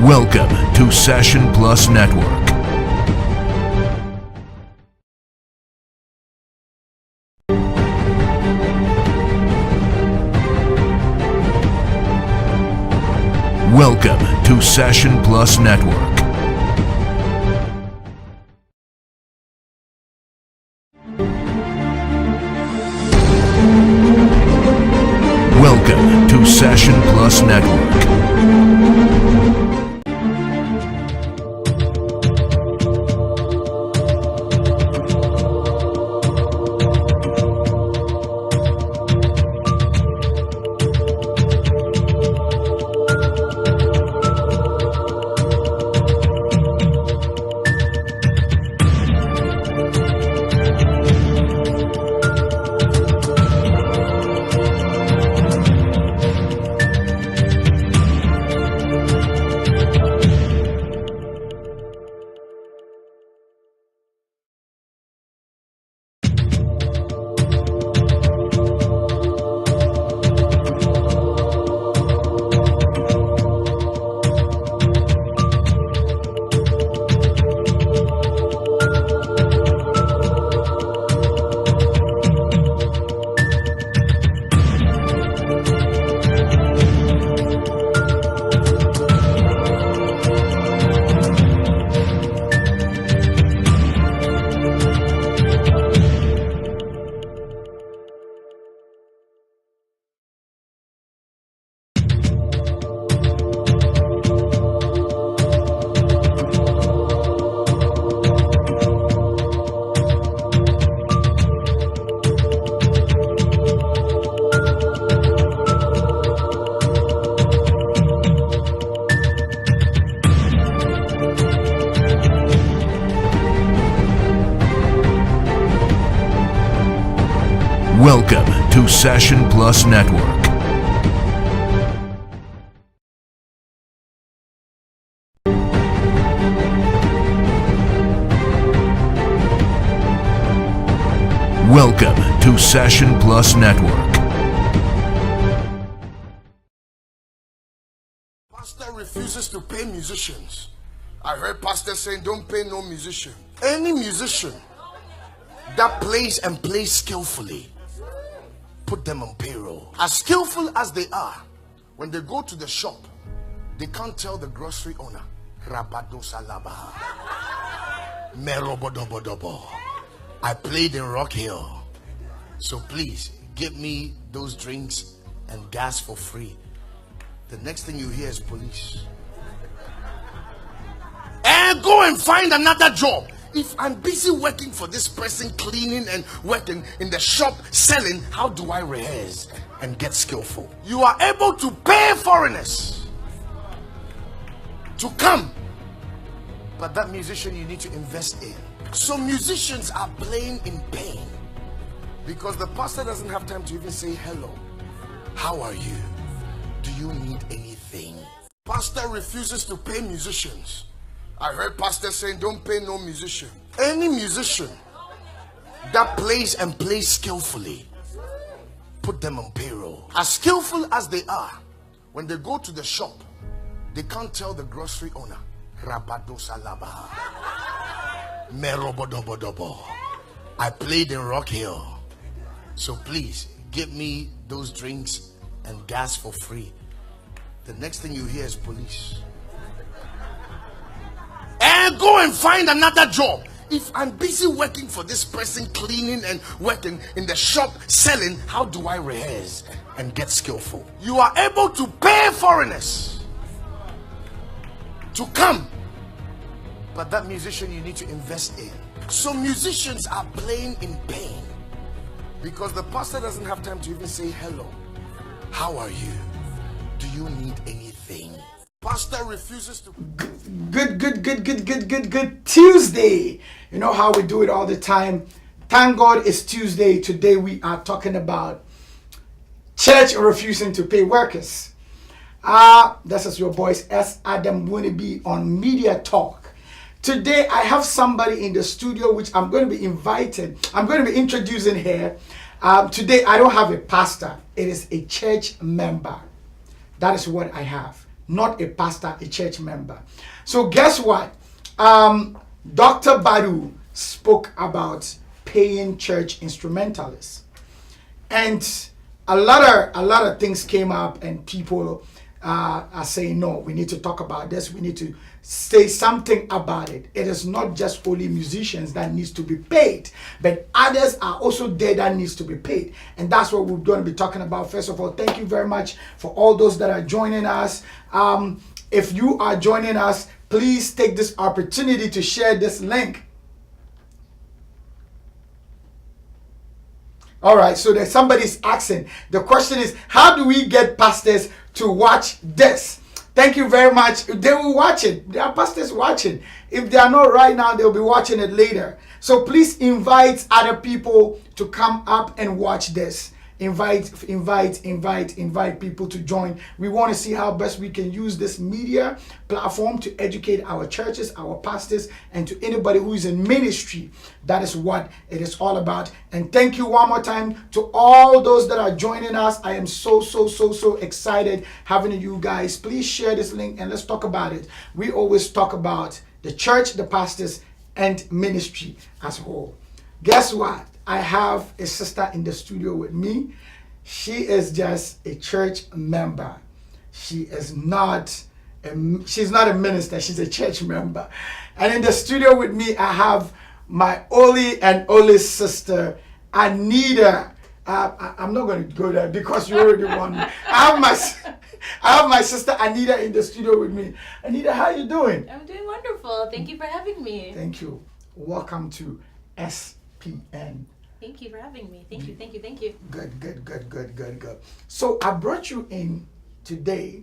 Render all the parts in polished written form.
Welcome to Session Plus Network. Welcome to Session Plus Network. Welcome to Session Plus Network. Welcome to Session Plus Network. Welcome to Session Plus Network. Pastor refuses to pay musicians. I heard pastor saying don't pay no musician. Any musician that plays and plays skillfully, put them on payroll. As skillful as they are, when they go to the shop, they can't tell the grocery owner, Rabado Salaba, Merobodobodobo, I played in Rock Hill, so please give me those drinks and gas for free. The next thing you hear is police. And go and find another job. If I'm busy working for this person, cleaning and working in the shop, selling, how do I rehearse and get skillful? You are able to pay foreigners to come, but that musician you need to invest in. So musicians are playing in pain because the pastor doesn't have time to even say hello. How are you? Do you need anything? Pastor refuses to pay musicians. I heard pastor saying don't pay no musician. Any musician that plays and plays skillfully, put them on payroll. As skillful as they are, when they go to the shop, they can't tell the grocery owner, Rabado Salaba, Merobodobodobo, I played in Rock Hill, so please give me those drinks and gas for free. The next thing you hear is police. And go and find another job. If I'm busy working for this person, cleaning and working in the shop, selling, how do I rehearse and get skillful? You are able to pay foreigners to come, but that musician you need to invest in. So musicians are playing in pain because the pastor doesn't have time to even say hello. How are you? Do you need anything? Pastor refuses to. Good Tuesday. You know how we do it all the time. Thank God it's Tuesday. Today we are talking about church refusing to pay workers. This is your voice S. Adam Winneby on Media Talk. Today I have somebody in the studio which I'm going to be introducing here. Today I don't have a pastor. It is a church member. That is what I have. not a pastor, a church member. So guess what? Dr. Badu spoke about paying church instrumentalists. And a lot of things came up, and people are saying, no, we need to talk about this. We need to say something about it. It is not just only musicians that needs to be paid, but others are also there that needs to be paid. And that's what we're going to be talking about. First of all, thank you very much for all those that are joining us. If you are joining us, please take this opportunity to share this link. All right, so there's somebody's asking. The question is, how do we get pastors to watch this? Thank you very much. They will watch it. There are pastors watching. If they are not right now, they'll be watching it later. So please invite other people to come up and watch this. Invite people to join. We want to see how best we can use this media platform to educate our churches, our pastors, and to anybody who is in ministry. That is what it is all about. And thank you one more time to all those that are joining us. I am so excited having you guys. Please share this link and let's talk about it. We always talk about the church, the pastors, and ministry as a whole. Guess what? I have a sister in the studio with me. She is just a church member. She's not a minister. She's a church member. And in the studio with me, I have my only sister, Anita. I'm not going to go there because you already won me. I have my sister Anita in the studio with me. Anita, how are you doing? I'm doing wonderful. Thank you for having me. Thank you. Welcome to SPN. Thank you for having me. Thank you. Good. So I brought you in today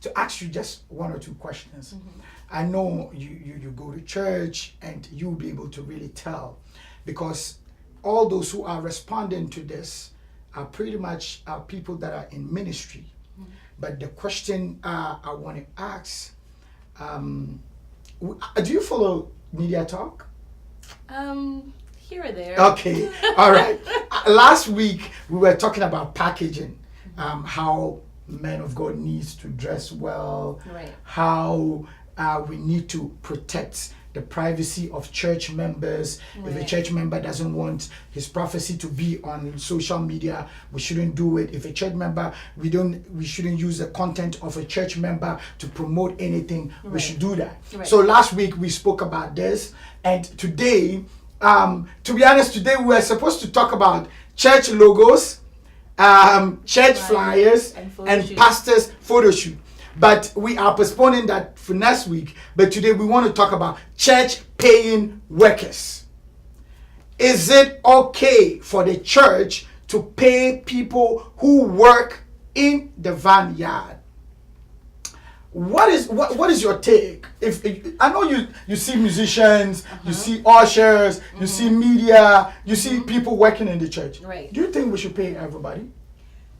to ask you just one or two questions. Mm-hmm. I know you go to church and you'll be able to really tell, because all those who are responding to this are pretty much people that are in ministry. Mm-hmm. But the question I want to ask, do you follow Media Talk? Here or there. Okay, all right. Last week we were talking about packaging, how men of God needs to dress well, right. How we need to protect the privacy of church members. Right. If a church member doesn't want his prophecy to be on social media, we shouldn't do it. If a church member, we shouldn't use the content of a church member to promote anything. Right. We should do that. Right. So last week we spoke about this, and today, to be honest, today we were supposed to talk about church logos, church flyers, and pastors' photo shoot. But we are postponing that for next week. But today we want to talk about church paying workers. Is it okay for the church to pay people who work in the vineyard? What is your take? If I know you see musicians, you see ushers, you see media, you see people working in the church. Right. Do you think we should pay everybody?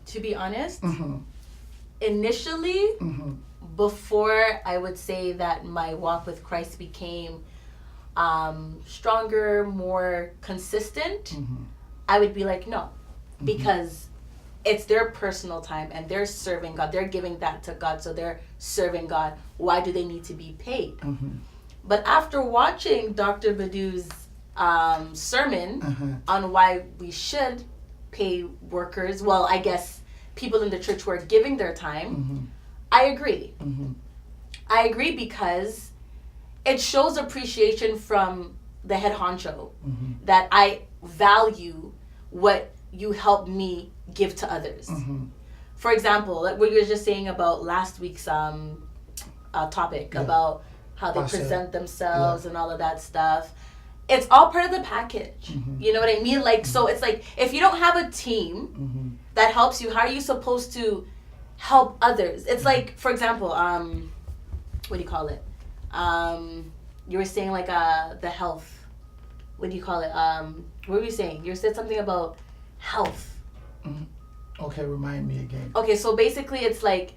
To be honest, initially, before I would say that my walk with Christ became stronger, more consistent, I would be like, no, because it's their personal time and they're serving God. They're giving that to God, so they're serving God. Why do they need to be paid? But after watching Dr. Badu's sermon on why we should pay workers, well, I guess people in the church who are giving their time, I agree. I agree because it shows appreciation from the head honcho that I value what you help me give to others. For example, like what you were just saying about last week's topic about how they present themselves and all of that stuff. It's all part of the package. You know what I mean? Like, so it's like, if you don't have a team that helps you, how are you supposed to help others? It's like, for example, what do you call it? You were saying like the health. What do you call it? What were you saying? You said something about health. Okay, remind me again. Okay, so basically it's like,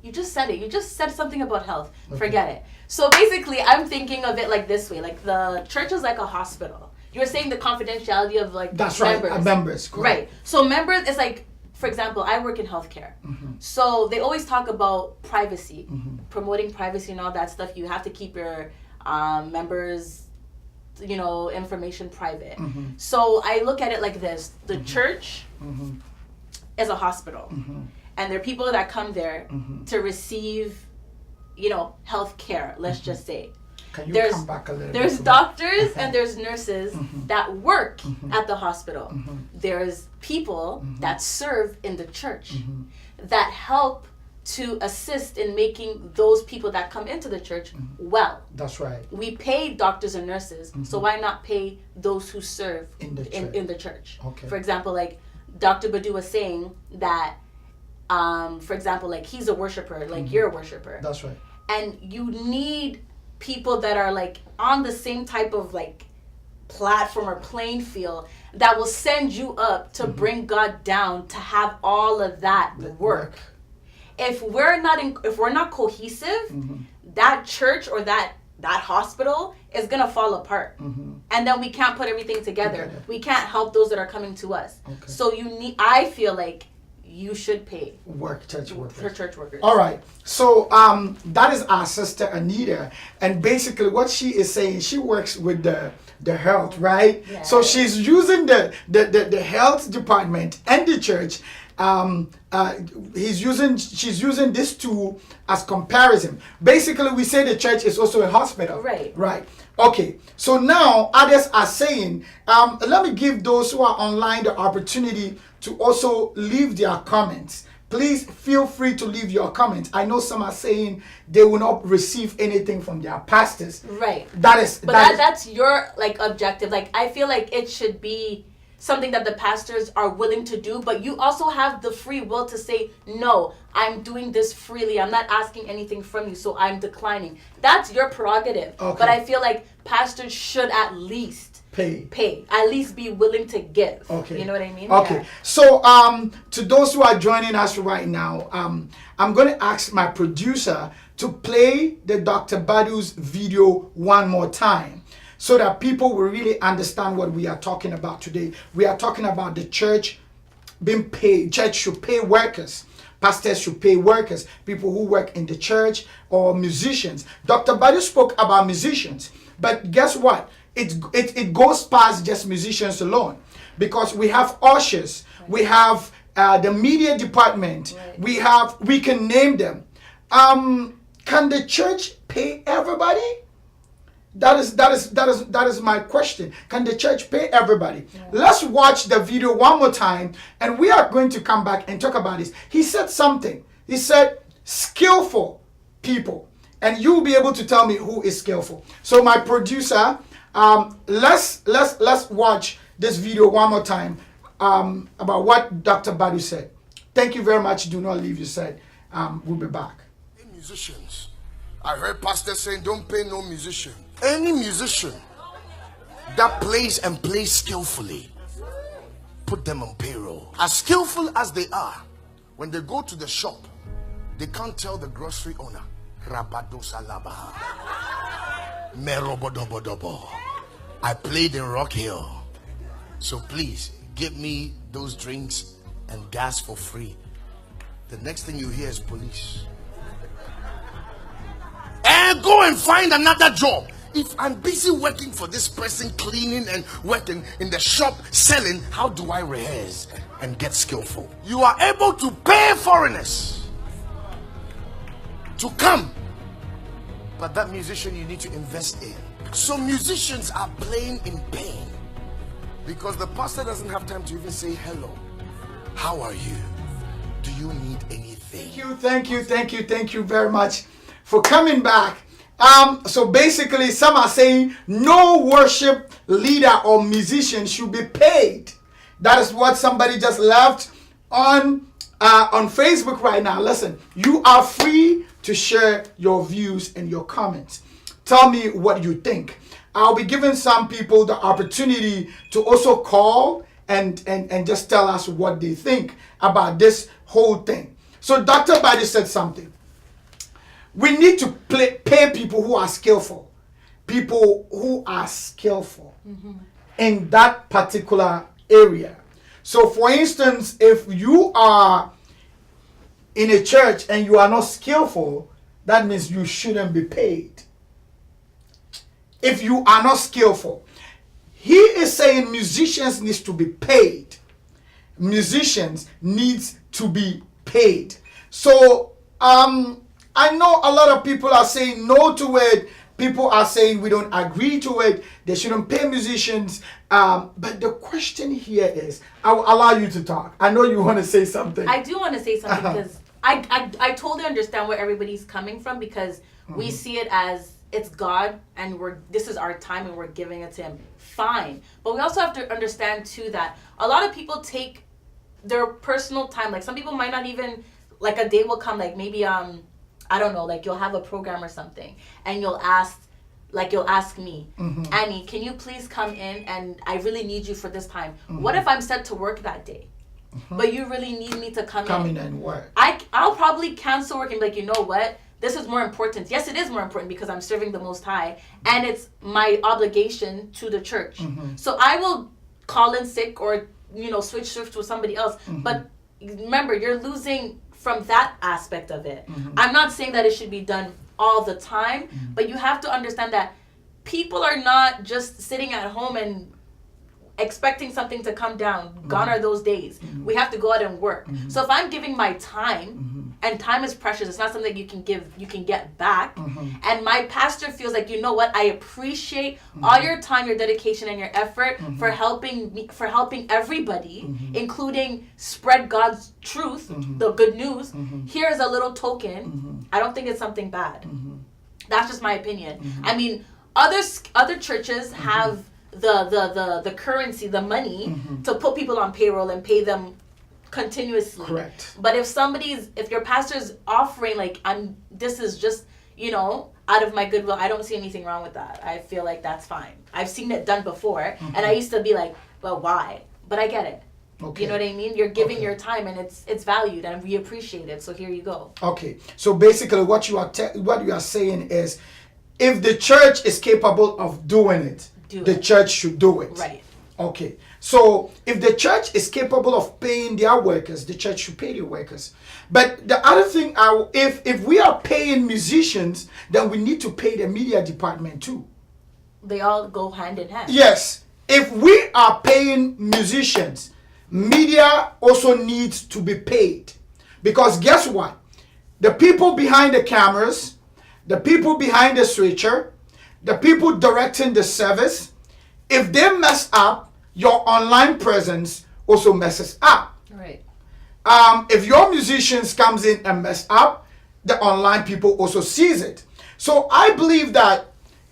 you just said it. You just said something about health. Okay. Forget it. So basically, I'm thinking of it like this way. Like the church is like a hospital. You were saying the confidentiality of like that's members. Right, members. Correct. Right. So members, it's like for example, I work in healthcare. So they always talk about privacy, promoting privacy and all that stuff. You have to keep your members, information private. So I look at it like this. The church is a hospital. And there are people that come there to receive, health care, let's just say. Can you come back a little bit? There's doctors and there's nurses that work at the hospital. There's people that serve in the church that help to assist in making those people that come into the church well. That's right. We pay doctors and nurses, so why not pay those who serve in the church? Okay. For example, like Dr. Badu was saying that, for example, like he's a worshiper, like you're a worshiper. That's right. And you need people that are like on the same type of like platform or playing field that will send you up to bring God down to have all of that work. If we're not cohesive, that church or that hospital is gonna fall apart, and then we can't put everything together. We can't help those that are coming to us. Okay. So I feel like you should pay church workers. For church workers. All right. So that is our sister Anita, and basically what she is saying, she works with the health, right? Yeah. So she's using the health department and the church. She's using this tool as comparison. Basically, we say the church is also a hospital. Right. Okay. So now others are saying, let me give those who are online the opportunity to also leave their comments. Please feel free to leave your comments. I know some are saying they will not receive anything from their pastors. Right. That's your like objective. Like I feel like it should be something that the pastors are willing to do, but you also have the free will to say, no, I'm doing this freely. I'm not asking anything from you, so I'm declining. That's your prerogative. Okay. But I feel like pastors should at least pay. At least be willing to give. Okay. You know what I mean? Okay. Yeah. So to those who are joining us right now, I'm going to ask my producer to play the Dr. Badu's video one more time, so that people will really understand what we are talking about today. We are talking about the church being paid. Church should pay workers. Pastors should pay workers, people who work in the church, or musicians. Dr. Badu spoke about musicians, but guess what? It goes past just musicians alone, because we have ushers, we have the media department, we can name them. Can the church pay everybody? That is my question. Can the church pay everybody? Yeah. Let's watch the video one more time, and we are going to come back and talk about this. He said something. He said skillful people, and you'll be able to tell me who is skillful. So my producer, let's watch this video one more time about what Dr. Badu said. Thank you very much. Do not leave. You said we'll be back. Musicians, I heard pastors saying don't pay no musician. Any musician that plays and plays skillfully, put them on payroll. As skillful as they are, when they go to the shop, they can't tell the grocery owner, Rabadosalaba, Merobodobodobo, I played in Rock Hill, so please give me those drinks and gas for free. The next thing you hear is police. And go and find another job. If I'm busy working for this person, cleaning and working in the shop, selling, how do I rehearse and get skillful? You are able to pay foreigners to come, but that musician you need to invest in. So musicians are playing in pain because the pastor doesn't have time to even say hello. How are you? Do you need anything? Thank you very much for coming back. So basically, some are saying no worship leader or musician should be paid. That is what somebody just left on Facebook right now. Listen, you are free to share your views and your comments. Tell me what you think. I'll be giving some people the opportunity to also call and just tell us what they think about this whole thing. So Dr. Badu said something. We need to pay people who are skillful. People who are skillful in that particular area. So for instance, if you are in a church and you are not skillful, that means you shouldn't be paid. If you are not skillful, he is saying musicians needs to be paid. Musicians needs to be paid. So I know a lot of people are saying no to it. People are saying we don't agree to it. They shouldn't pay musicians. But the question here is, I will allow you to talk. I know you want to say something. I do want to say something because I totally understand where everybody's coming from, because we see it as it's God and this is our time and we're giving it to him. Fine. But we also have to understand too that a lot of people take their personal time. Like some people might not even, like a day will come, like maybe I don't know, like you'll have a program or something and you'll ask me, Annie, can you please come in and I really need you for this time. What if I'm set to work that day? But you really need me to come in and work. I'll probably cancel work and be like, you know what? This is more important. Yes, it is more important because I'm serving the Most High and it's my obligation to the church. So I will call in sick or, switch shifts with somebody else. But remember, you're losing from that aspect of it. I'm not saying that it should be done all the time, but you have to understand that people are not just sitting at home and expecting something to come down. Gone are those days. We have to go out and work. So if I'm giving my time, and time is precious, it's not something you can get back. And my pastor feels like, you know what, I appreciate all your time, your dedication, and your effort for helping everybody, including spread God's truth, the good news. Here's a little token. I don't think it's something bad. That's just my opinion. I mean, other churches have the currency, the money to put people on payroll and pay them continuously. Correct. But if your pastor's offering like this is just, out of my goodwill, I don't see anything wrong with that. I feel like that's fine. I've seen it done before and I used to be like, well, why? But I get it. Okay. You know what I mean? You're giving your time and it's valued and we appreciate it. So here you go. Okay. So basically what you are saying is, if the church is capable of doing it, the church should do it. Right. Okay. So if the church is capable of paying their workers, the church should pay their workers. But the other thing, if we are paying musicians, then we need to pay the media department too. They all go hand in hand. Yes. If we are paying musicians, media also needs to be paid. Because guess what? The people behind the cameras, the people behind the switcher, the people directing the service, if they mess up, your online presence also messes up. Right. If your musicians comes in and mess up, the online people also sees it. So I believe that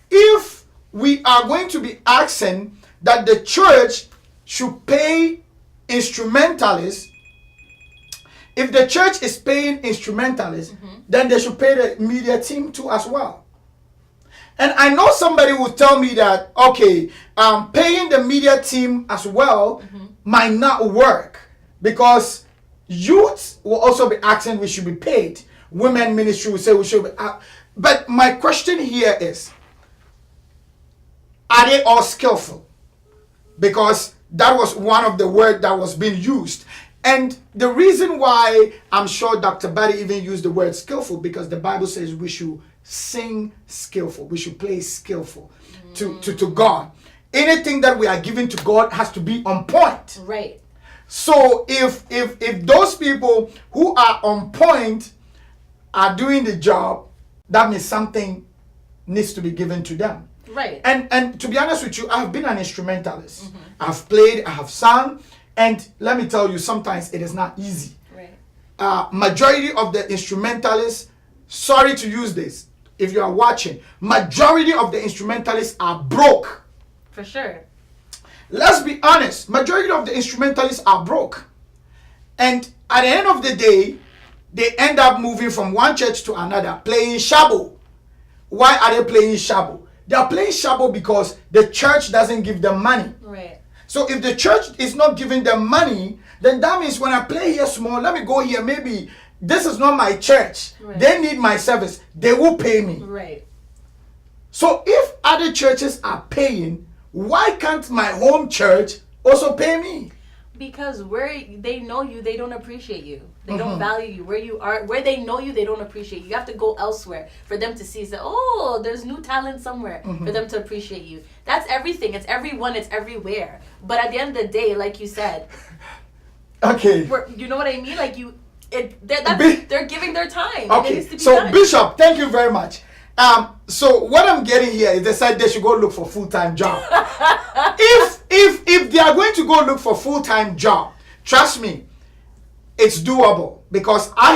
if we are going to be asking that the church should pay instrumentalists, if the church is paying instrumentalists, then they should pay the media team too as well. And I know somebody will tell me that, okay, paying the media team as well might not work because youths will also be asking we should be paid. Women ministry will say we should be. But my question here is, are they all skillful? Because that was one of the words that was being used. And the reason why I'm sure Dr. Buddy even used the word skillful, because the Bible says we should sing skillful. We should play skillful to God. Anything that we are giving to God has to be on point. Right. So if those people who are on point are doing the job, that means something needs to be given to them. Right. And to be honest with you, I have been an instrumentalist. I have played, I have sung, and let me tell you, sometimes it is not easy. Right. Majority of the instrumentalists, sorry to use this, if you are watching, majority of the instrumentalists are broke. For sure. Let's be honest, majority of the instrumentalists are broke. And at the end of the day, they end up moving from one church to another, playing shabo. Why are they playing shabo? They are playing shabo because the church doesn't give them money. Right. So if the church is not giving them money, then that means when I play here small, let me go here, maybe this is not my church. Right. They need my service. They will pay me. Right. So if other churches are paying, why can't my home church also pay me? because where they know you, they don't appreciate you. They don't value you. Where you are, where they know you, they don't appreciate you. You have to go elsewhere for them to see. Say, oh, there's new talent somewhere for them to appreciate you. That's everything. It's everyone. It's everywhere. But at the end of the day, like you said, Okay. you know what I mean? Like they're giving their time. It Okay. needs to be So done. Bishop, thank you very much. So what I'm getting here is they said they should go look for full-time job. if they are going to go look for full-time job, trust me, it's doable, because I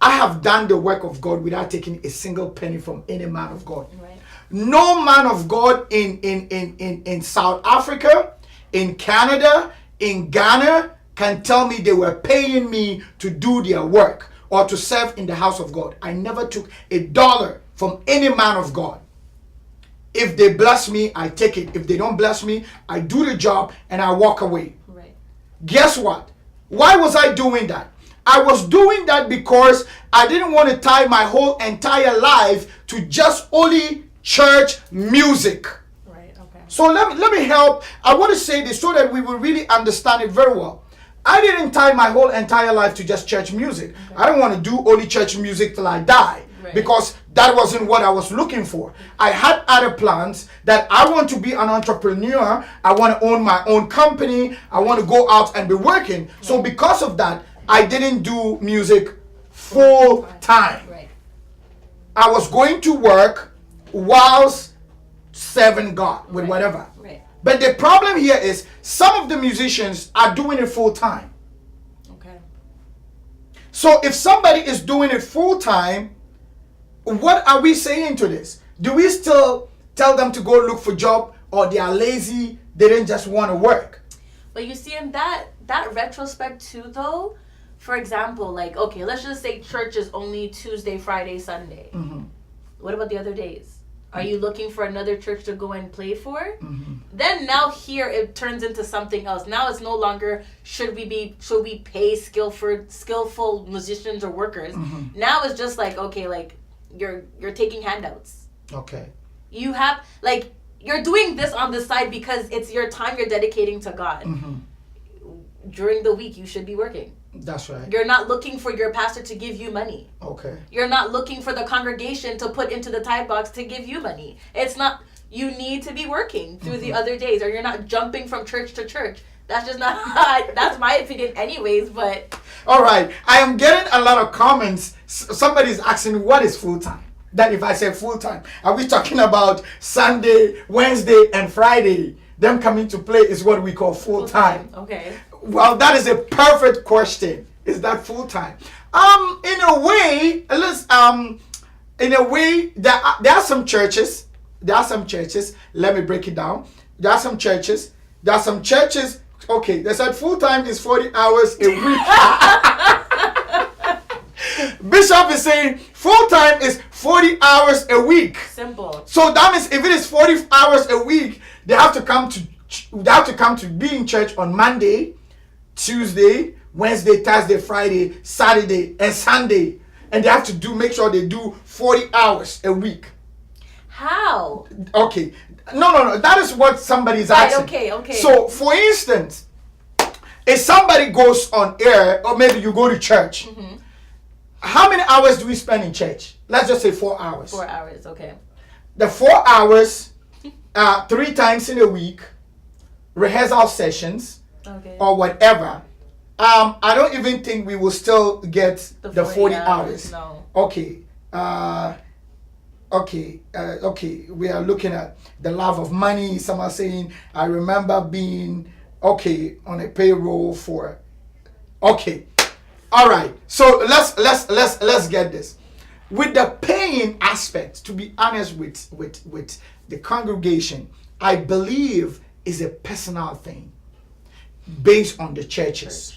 have done the work of God without taking a single penny from any man of God. Right. No man of God in South Africa, in Canada, in Ghana can tell me they were paying me to do their work or to serve in the house of God. I never took $1 from any man of God. If they bless me, I take it. If they don't bless me, I do the job and I walk away. Right. Guess what? Why was I doing that? I was doing that because I didn't want to tie my whole entire life to just only church music. Right. Okay. So let me help. I want to say this so that we will really understand it very well. I didn't tie my whole entire life to just church music. Okay. I don't want to do only church music till I die. Right. Because that wasn't what I was looking for. I had other plans that I want to be an entrepreneur. I want to own my own company. I want to go out and be working. Right. So because of that, I didn't do music full time. Right. I was going to work whilst serving God with whatever. Right. But the problem here is some of the musicians are doing it full time. Okay. So if somebody is doing it full time, what are we saying to this? Do we still tell them to go look for job, or they are lazy, they didn't just want to work? But you see, in that retrospect too, though, for example, like, okay, let's just say church is only Tuesday, Friday, Sunday. Mm-hmm. What about the other days? Are you looking for another church to go and play for? Mm-hmm. Then now here it turns into something else. Now it's no longer should we pay skillful musicians or workers. Mm-hmm. Now it's just like, okay, like you're taking handouts. Okay. You have, like, you're doing this on the side because it's your time you're dedicating to God. Mm-hmm. During the week you should be working. That's right. You're not looking for your pastor to give you money. Okay. You're not looking for the congregation to put into the tithe box to give you money. It's not, you need to be working through the other days, or you're not jumping from church to church. That's just not, that's my opinion anyways, but. All right. I am getting a lot of comments. Somebody's asking, what is full time? That if I say full time, are we talking about Sunday, Wednesday, and Friday? Them coming to play is what we call full time. Okay. Well, that is a perfect question. Is that full time? In a way, there are some churches. Let me break it down. There are some churches. Okay, they said full time is 40 hours a week. Bishop is saying full time is 40 hours a week. Simple. So that means if it is 40 hours a week, they have to come to be in church on Monday, Tuesday, Wednesday, Thursday, Friday, Saturday, and Sunday. And they have to make sure they do 40 hours a week. How? Okay. No. That is what somebody's asking. Okay. So, for instance, if somebody goes on air, or maybe you go to church, mm-hmm. How many hours do we spend in church? Let's just say 4 hours. 4 hours, okay. The 4 hours, 3 times in a week, rehearsal sessions, okay, or whatever. I don't even think we will still get the 40 hours. No. Okay. Okay. We are looking at the love of money. Some are saying, I remember being on a payroll for. Okay. All right. So let's get this. With the paying aspect, to be honest with the congregation, I believe is a personal thing based on the churches.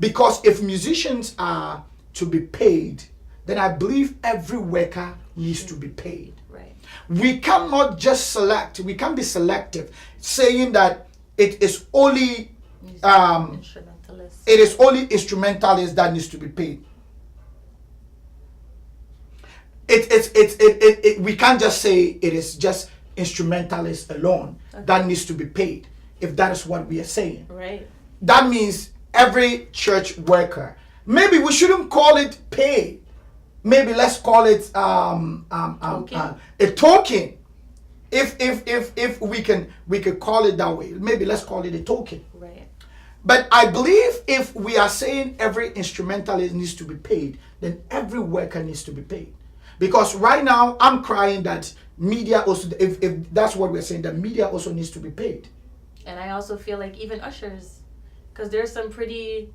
Because if musicians are to be paid, then I believe every worker needs to be paid. Right. We cannot just select. We can't be selective, saying that it is only instrumentalists that needs to be paid. We can't just say it is just instrumentalists alone that needs to be paid, if that is what we are saying. Right. that means every church worker. Maybe we shouldn't call it pay. Maybe let's call it a token. If we could call it that way. Maybe let's call it a token. Right. But I believe if we are saying every instrumentalist needs to be paid, then every worker needs to be paid. Because right now I'm crying that media also, if that's what we're saying, that media also needs to be paid. And I also feel like even ushers, because there's some pretty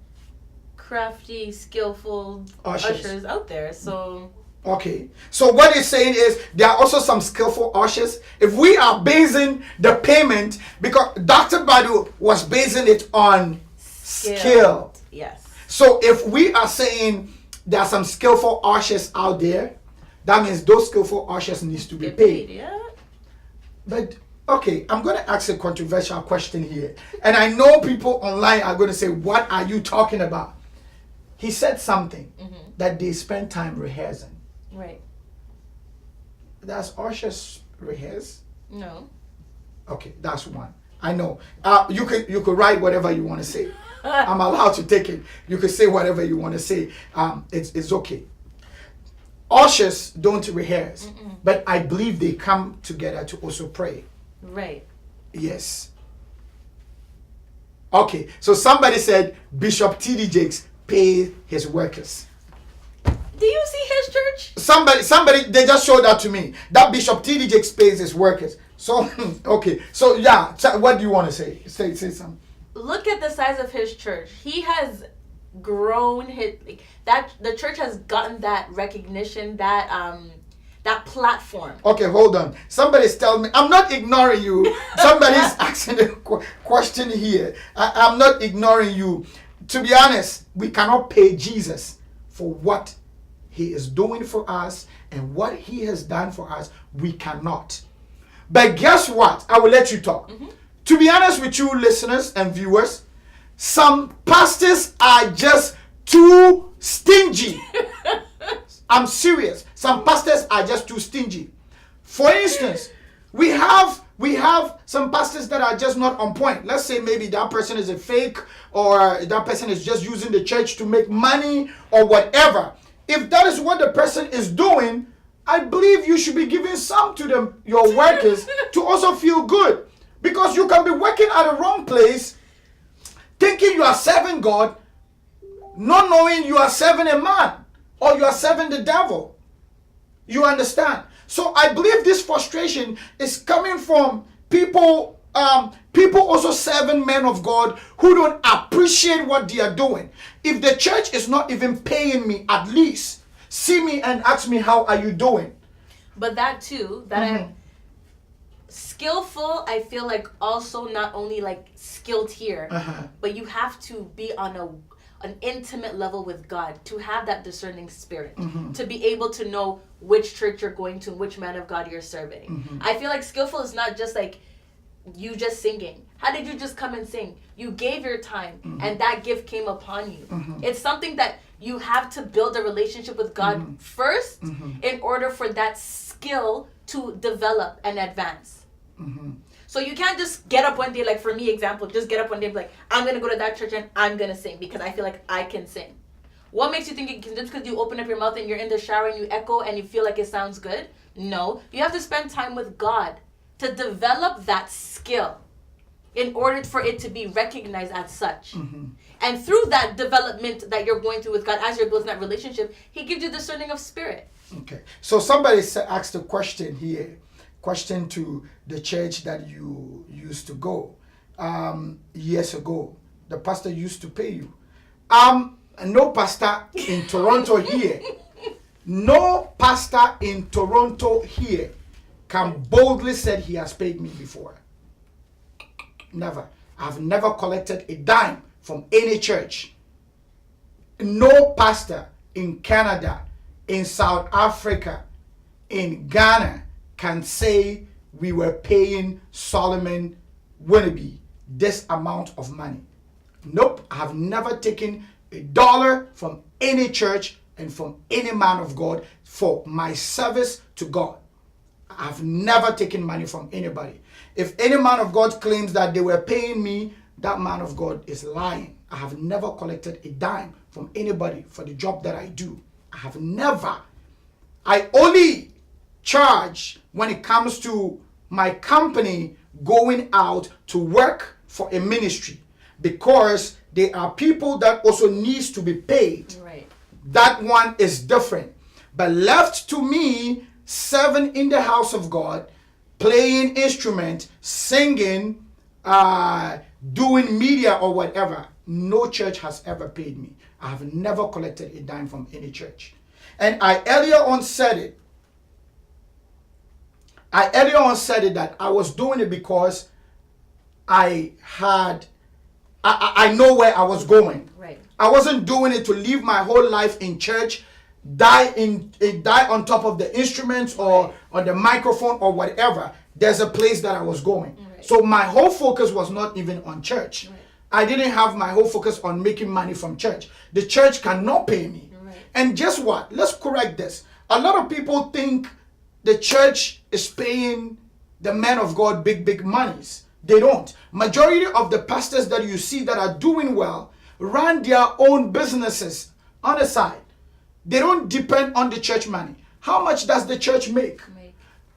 crafty, skillful ushers out there. So okay, so what he's saying is there are also some skillful ushers. If we are basing the payment, because Dr. Badu was basing it on skill. Yes. So if we are saying there are some skillful ushers out there, that means those skillful ushers needs to be paid. Yeah. But okay, I'm going to ask a controversial question here. And I know people online are going to say, what are you talking about? He said something that they spend time rehearsing. Right. Does ushers rehearse? No. Okay, that's one. I know. You could write whatever you want to say. I'm allowed to take it. You could say whatever you want to say. It's okay. Ushers don't rehearse, but I believe they come together to also pray. Right. Yes. Okay, so somebody said Bishop T.D. Jakes pay his workers. Do you see his church? Somebody, they just showed that to me. That Bishop T.D. Jakes pays his workers. So, okay, so yeah, what do you want to say? Say something. Look at the size of his church. He has grown the church has gotten that recognition, that platform. Okay, hold on. Somebody's telling me, I'm not ignoring you. Somebody's asking a question here. I'm not ignoring you. To be honest, we cannot pay Jesus for what he is doing for us and what he has done for us. We cannot. But guess what? I will let you talk. To be honest with you, listeners and viewers, some pastors are just too stingy. I'm serious. Some pastors are just too stingy. For instance, we have some pastors that are just not on point. Let's say maybe that person is a fake, or that person is just using the church to make money or whatever. If that is what the person is doing, I believe you should be giving some to your workers to also feel good. Because you can be working at a wrong place, thinking you are serving God, not knowing you are serving a man or you are serving the devil. You understand? So I believe this frustration is coming from people also serving men of God who don't appreciate what they are doing. If the church is not even paying me, at least see me and ask me, how are you doing? But that too, I'm skillful, I feel like also not only like skilled here, but you have to be on an intimate level with God to have that discerning spirit, to be able to know which church you're going to, which man of God you're serving. I feel like skillful is not just like you just singing. How did you just come and sing? You gave your time and that gift came upon you. It's something that you have to build a relationship with God first in order for that skill to develop and advance. So you can't just get up one day, like for me, example, just get up one day and be like, I'm going to go to that church and I'm going to sing because I feel like I can sing. What makes you think you can, just because you open up your mouth and you're in the shower and you echo and you feel like it sounds good? No, you have to spend time with God to develop that skill in order for it to be recognized as such. And through that development that you're going through with God, as you're building that relationship, he gives you discerning of spirit. Okay, so somebody asked a question here. Question to the church that you used to go years ago. The pastor used to pay you. No pastor in Toronto here. No pastor in Toronto here can boldly say he has paid me before. Never. I've never collected a dime from any church. No pastor in Canada, in South Africa, in Ghana can say we were paying Solomon Winneby this amount of money. Nope, I have never taken $1 from any church and from any man of God for my service to God. I've never taken money from anybody. If any man of God claims that they were paying me that man of God is lying. I have never collected a dime from anybody for the job that I do. I have never. I only charge when it comes to my company going out to work for a ministry, because there are people that also needs to be paid. Right. That one is different. But left to me, serving in the house of God, playing instrument, singing, doing media or whatever, no church has ever paid me. I have never collected a dime from any church. And I earlier on said it. That I was doing it because I know where I was going. Right. I wasn't doing it to live my whole life in church, die on top of the instruments or on the microphone or whatever. There's a place that I was going. Right. So my whole focus was not even on church. Right. I didn't have my whole focus on making money from church. The church cannot pay me. Right. And guess what? Let's correct this. A lot of people think the church is paying the men of God big monies. They don't. Majority of the pastors that you see that are doing well run their own businesses on the side. They don't depend on the church money. How much does the church make?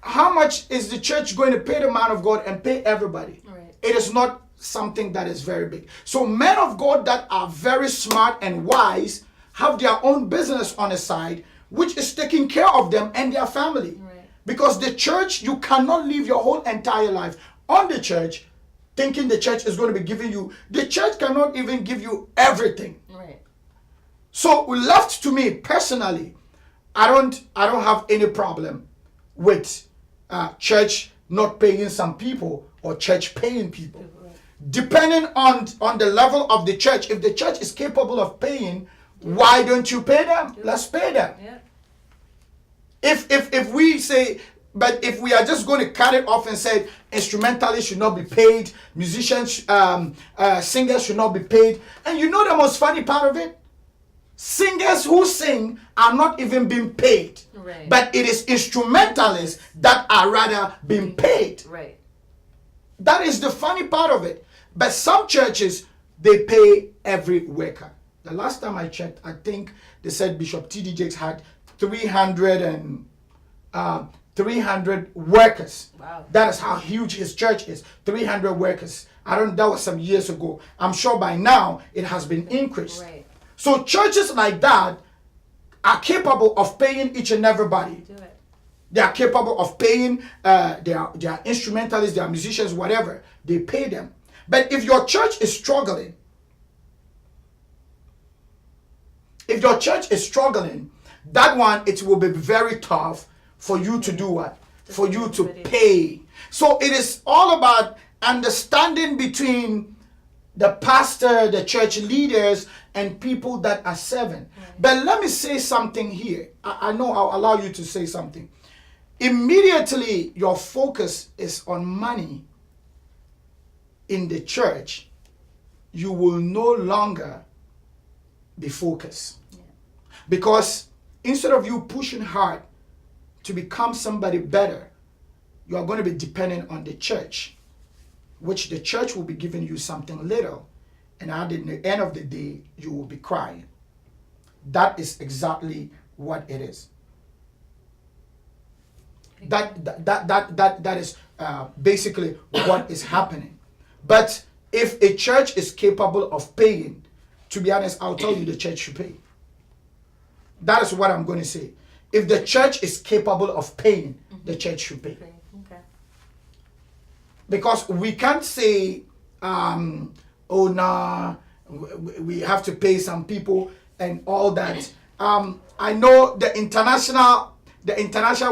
How much is the church going to pay the man of God and pay everybody? Right. It is not something that is very big. So men of God that are very smart and wise have their own business on the side, which is taking care of them and their family. Right. Because the church, you cannot live your whole entire life on the church thinking the church is going to be giving you. The church cannot even give you everything. Right. So left to me personally, I don't have any problem with church not paying some people or church paying people. Right. Depending on the level of the church. If the church is capable of paying, why don't you pay them? Let's pay them. Yeah. If we say, but if we are just going to cut it off and say instrumentalists should not be paid, musicians, singers should not be paid, and you know the most funny part of it? Singers who sing are not even being paid. Right. But it is instrumentalists that are rather being paid. Right. That is the funny part of it. But some churches, they pay every worker. The last time I checked, I think they said Bishop T.D. Jakes had 300 workers. Wow. That is how huge his church is. 300 workers. That was some years ago. I'm sure by now it has been increased. Right. So churches like that are capable of paying each and everybody. Do it. They are capable of paying their instrumentalists, their musicians, whatever. They pay them. But if your church is struggling, that one, it will be very tough for you to do what? For you to pay. So it is all about understanding between the pastor, the church leaders, and people that are serving. Right. But let me say something here. I know I'll allow you to say something. Immediately, your focus is on money in the church, you will no longer be focused. Yeah. Because instead of you pushing hard to become somebody better, you are going to be dependent on the church, which the church will be giving you something little, and at the end of the day, you will be crying. That is exactly what it is. That is basically what is happening. But if a church is capable of paying, to be honest, I'll tell you the church should pay. That is what I'm going to say. If the church is capable of paying, the church should pay. Okay. Because we can't say, oh nah, we have to pay some people and all that. I know the international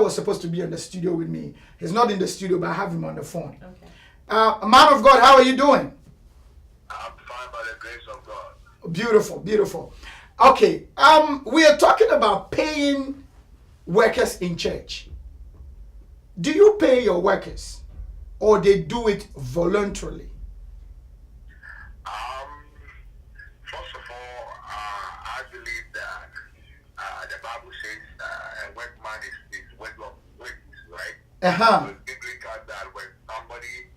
was supposed to be in the studio with me. He's not in the studio, but I have him on the phone. Okay. Man of God, how are you doing? I'm fine by the grace of God. Beautiful, beautiful. Okay, we are talking about paying workers in church. Do you pay your workers, or they do it voluntarily? First of all, I believe that the Bible says a workman is worth of wages, right? Uh-huh. So biblical that when somebody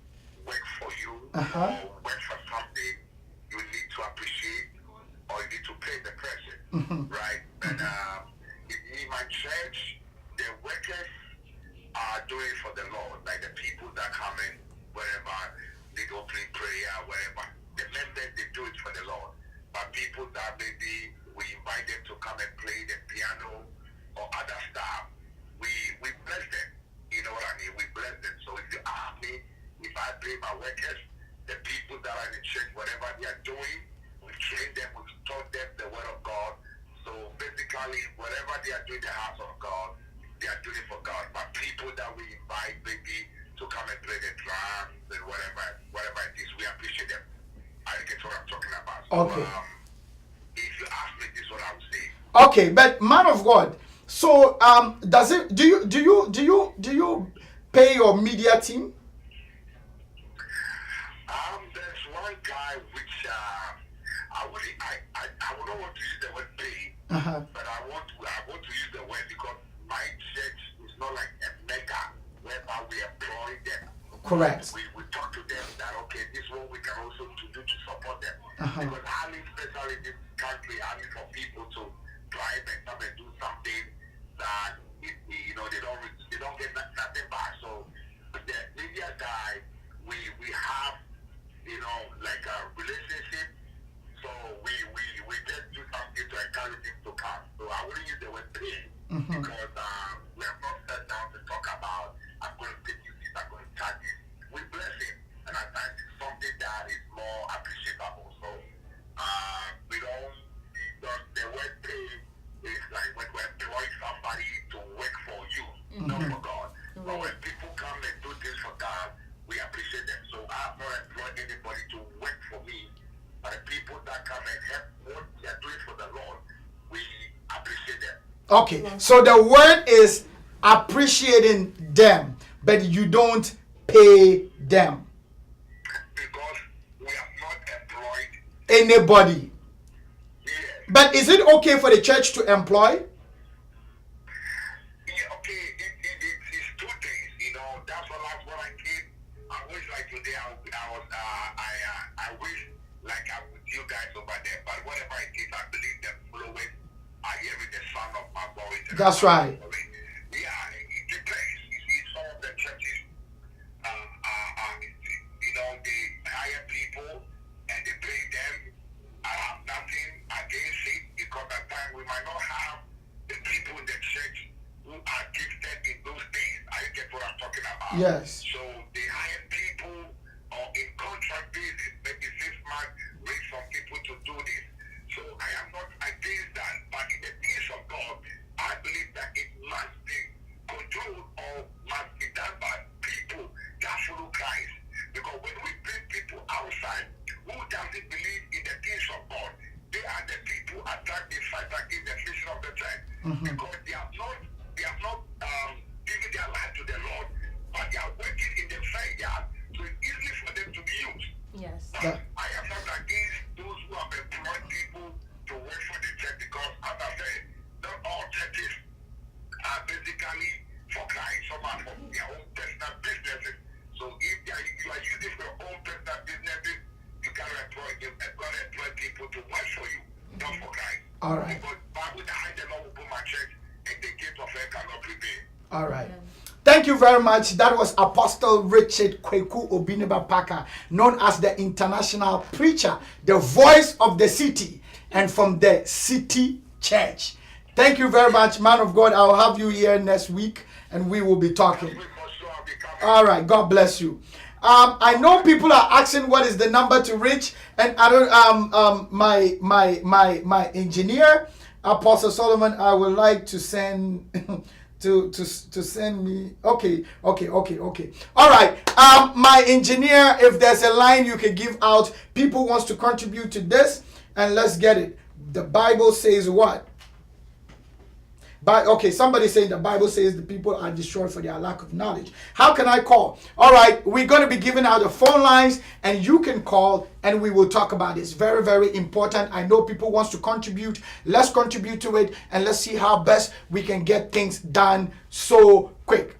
works for you uh-huh. or works for something, workers are doing it for the Lord, like the people that come in, wherever, lead opening prayer, wherever. The members, they do it for the Lord. But people that maybe we invite them to come and play the piano or other stuff, we bless them. You know what I mean? We bless them. So if you ask me, if I pay my workers, the people that are in the church, whatever they are doing, we train them, we taught them the word of God. So basically, whatever they are doing in the house of God, they are doing it for God. But people that we invite maybe to come and play the drums and whatever it is, we appreciate them. I think that's what I'm talking about. So, Okay. If you ask me, this is what I would say. Okay, but man of God, so do you pay your media team? There's one guy which I would not want to use the word pay, but I want to use the word because my church is not like a mega whereby we employ them. Correct. We talk to them that okay, this is what we can also do to support them. Because hardly, especially in this country, hardly for people to drive and come and do something that they don't get nothing back. So the media guy, we have like a relationship. So we just do something to encourage him to come. So I wouldn't use the word pay because we have not sat down to talk about I'm going to pay you this, I'm going to charge you. We bless him, and I think it's something that is more appreciable. So we don't the word pay is like when we employ somebody to work for you, not for God. But when people come and do things for God, we appreciate them. So I have not employed anybody to work for me, but the people that come and help what they are doing for the Lord, we appreciate them. Okay, so the word is appreciating them, but you don't pay them. Because we have not employed Anybody. yes. But is it okay for the church to employ? Yeah, okay, it's 2 days, that's what I came. I wish like today I wish like I'm with you guys over there, but whatever it is, I believe the followers are hearing the sound of my voice. That's right. Yeah, it depends. You see, some of the churches, they hire people and they pay them. I have nothing against it because at times we might not have the people in the church who are gifted in those things. I get what I'm talking about. Yes. So they hire people or in contract basis, maybe 6 months, bring some people to do this. So I am not against that, but in the things of God, I believe that it must be controlled or must be done by people that follow Christ. Because when we bring people outside who doesn't believe in the things of God, they are the people attractive fight against the vision of the church. Because they have not given their life to the Lord, but they are working in the vineyard, so it's easy for them to be used. Yes. But I am not against those who have employed people to work for the church because, as I said, not all churches are basically for Christ. Some are for their own personal businesses. So if you are using for your own personal businesses, you cannot employ people to work for you, not for Christ. All right. Because Bible behind the Lord will put my church and the gate of hell cannot prevail. All right. Thank you very much. That was Apostle Richard Kweku Obiniba Parker, known as the international preacher, the voice of the city, and from the City Church. Thank you very much, man of God. I'll have you here next week, and we will be talking. We for sure will be coming. All right. God bless you. I know people are asking what is the number to reach, and I don't. My engineer, Apostle Solomon, I would like to send. To send me. Okay. All right. My engineer, if there's a line you can give out, people wants to contribute to this, and let's get it. The Bible says what? But okay, somebody saying the Bible says the people are destroyed for their lack of knowledge. How can I call? All right, we're going to be giving out the phone lines, and you can call, and we will talk about this. Very, very important. I know people wants to contribute. Let's contribute to it, and let's see how best we can get things done so quick.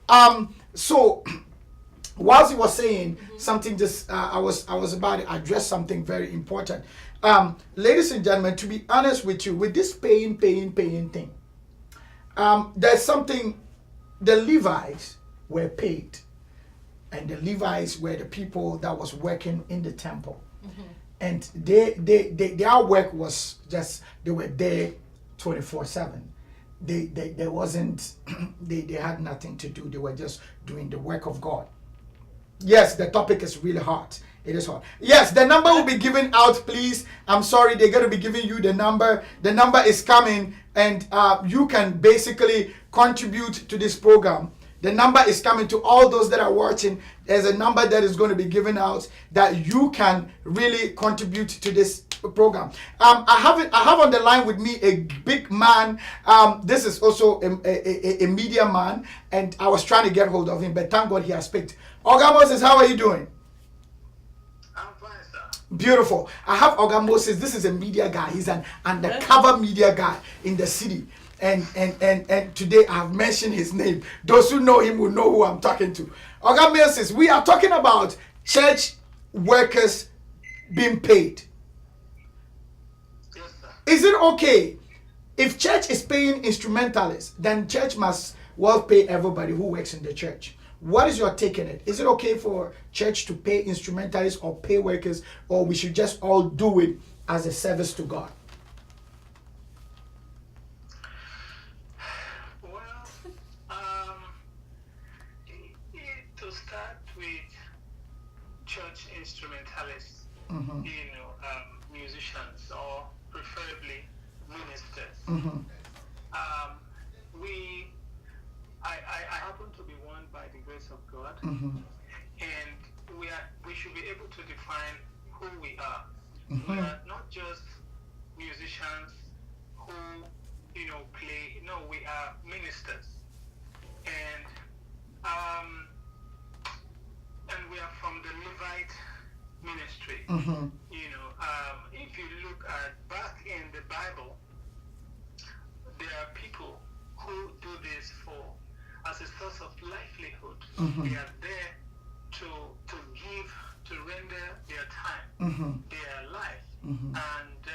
So whilst he was saying something, just I was about to address something very important. Ladies and gentlemen, to be honest with you, with this paying thing. There's something the Levites were paid, and the Levites were the people that was working in the temple, and their work was just, they were there 24/7. There wasn't they had nothing to do. They were just doing the work of God. Yes, the topic is really hot. It is hot. Yes, the number will be given out, please. I'm sorry, they're going to be giving you the number. The number is coming, and you can basically contribute to this program. The number is coming to all those that are watching. There's a number that is going to be given out that you can really contribute to this program. I have on the line with me a big man. This is also a media man, and I was trying to get hold of him, but thank God he has picked. Oga Moses, how are you doing? I'm fine, sir. Beautiful. I have Oga Moses. This is a media guy. He's an undercover media guy in the city. And today I have mentioned his name. Those who know him will know who I'm talking to. Oga Moses, we are talking about church workers being paid. Yes, sir. Is it okay if church is paying instrumentalists, then church must well pay everybody who works in the church? What is your take on it? Is it okay for church to pay instrumentalists or pay workers, or we should just all do it as a service to God? Well, to start with church instrumentalists, musicians, or preferably ministers. I happen to be one by the grace of God, and we should be able to define who we are. We are not just musicians who play. No, we are ministers, and we are from the Levite ministry. If you look at back in the Bible, there are people who do this as a source of livelihood. They are there to render their time, their life, and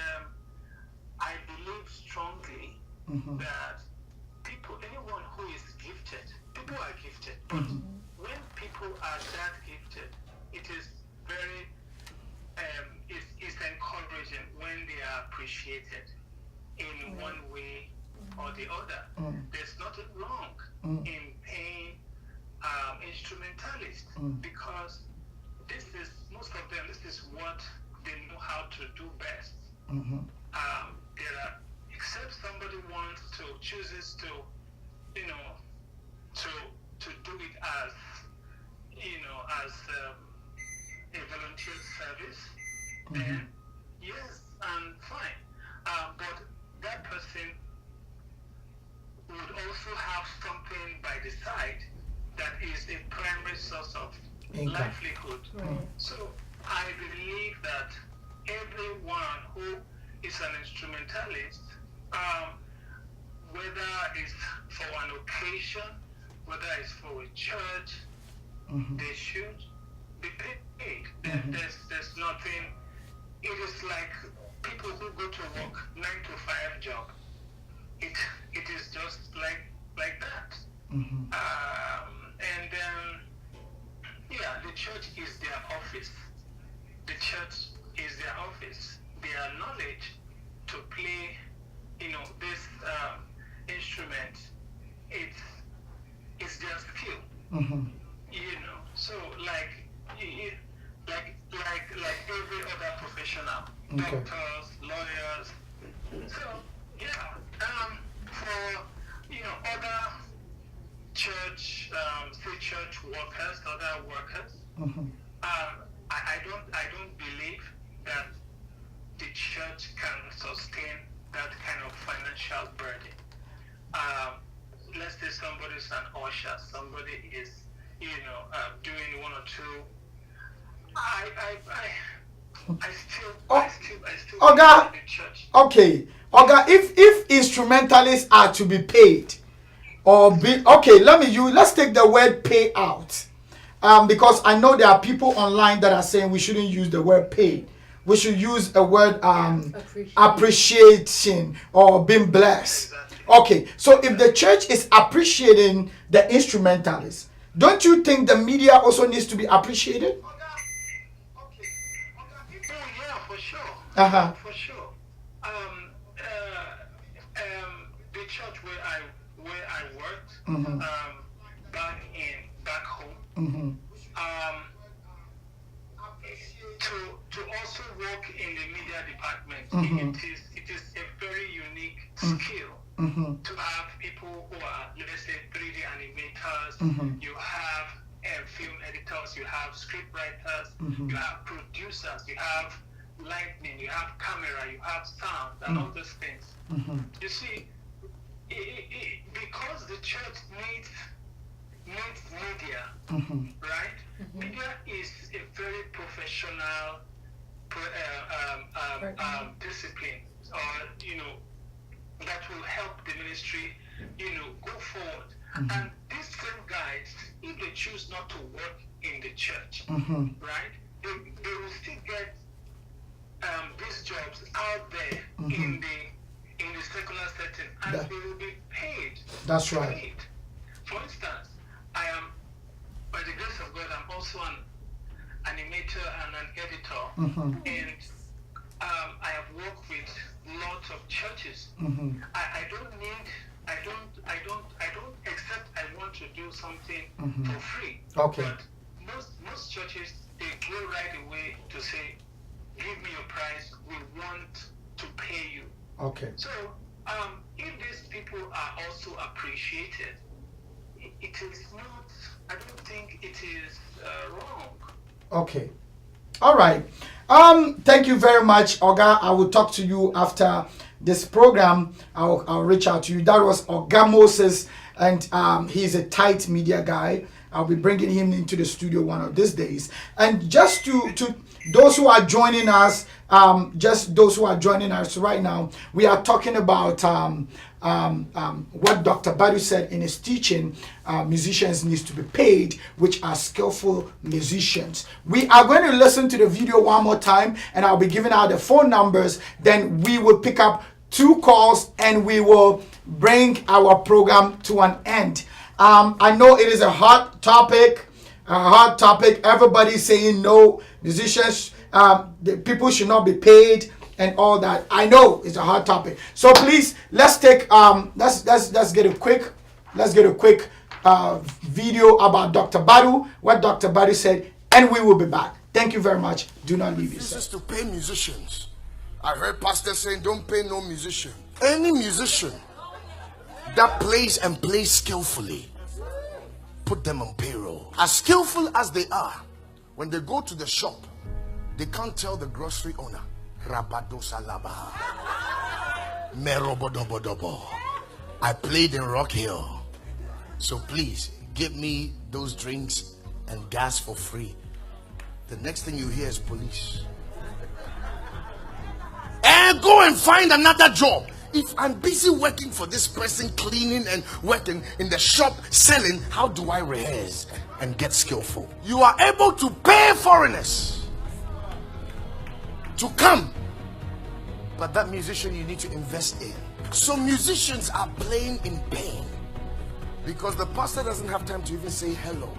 I believe strongly that anyone who is gifted, people are gifted, but when people are that gifted, it is very it's encouraging when they are appreciated in one way or the other. There's nothing wrong in paying instrumentalists, because most of them, this is what they know how to do best. Except somebody chooses to do it as a volunteer service, then yes, and fine. But that person would also have something by the side that is a primary source of livelihood. So I believe that everyone who is an instrumentalist, whether it's for an occasion, whether it's for a church, they should be paid. There's nothing. It is like people who go to work 9-to-5 job. It is just like that. The church is their office. The church is their office. Their knowledge to play, this instrument. It's their skill. So like every other professional, doctors, lawyers. So for other church, church workers, other workers, I don't believe that the church can sustain that kind of financial burden. Let's say somebody is an usher, somebody is doing one or two. I still Oga, the church. Okay, Oga, if instrumentalists are to be paid, let's take the word pay out, because I know there are people online that are saying we shouldn't use the word pay. We should use a word appreciation or being blessed. Exactly. Okay, so if the church is appreciating the instrumentalists, don't you think the media also needs to be appreciated? Oh yeah, for sure. Uh-huh. For sure. The church where I worked, back home, to also work in the media department, it is a very unique skill to have people who are, let's say, 3D animators. You have film editors, you have script writers, you have producers, you have lighting, you have camera, you have sound, and all those things. You see, because the church needs media, right? Media is a very professional discipline, that will help the ministry, go forward. And these same guys, if they choose not to work in the church, right, they will still get these jobs out there in the secular setting, and they will be paid. That's for right. it. For instance, I am, by the grace of God, I'm also an animator and an editor, and I have worked with lots of churches. I don't except I want to do something for free. Okay. But most churches, they go right away to say, give me your price, we want to pay you. Okay. So if these people are also appreciated, it is not, I don't think it is wrong. Okay. All right. Thank you very much, Oga. I will talk to you after this program. I'll reach out to you. That was Oga Moses, and he's a tight media guy. I'll be bringing him into the studio one of these days. And just to those who are joining us, right now, we are talking about what Dr. Badu said in his teaching. Musicians needs to be paid, which are skillful musicians. We are going to listen to the video one more time, and I'll be giving out the phone numbers. Then we will pick up 2 calls, and we will bring our program to an end. I know it is a hot topic. Everybody's saying no, musicians, the people should not be paid and all that. I know it's a hot topic. So please, let's take let's get a quick video about Dr. Badu, what Dr. Badu said, and we will be back. Thank you very much. Do not leave This yourself. is to pay musicians. I heard pastors saying, don't pay no musician. Any musician that plays and plays skillfully, put them on payroll. As skillful as they are, when they go to the shop, they can't tell the grocery owner, Rabado Salaba, Merobodobodobo, I played in Rock Hill, so please give me those drinks and gas for free. The next thing you hear is police. And go and find another job. If I'm busy working for this person, cleaning and working in the shop, selling, how do I rehearse and get skillful? You are able to pay foreigners to come, but that musician you need to invest in. So musicians are playing in pain because the pastor doesn't have time to even say hello.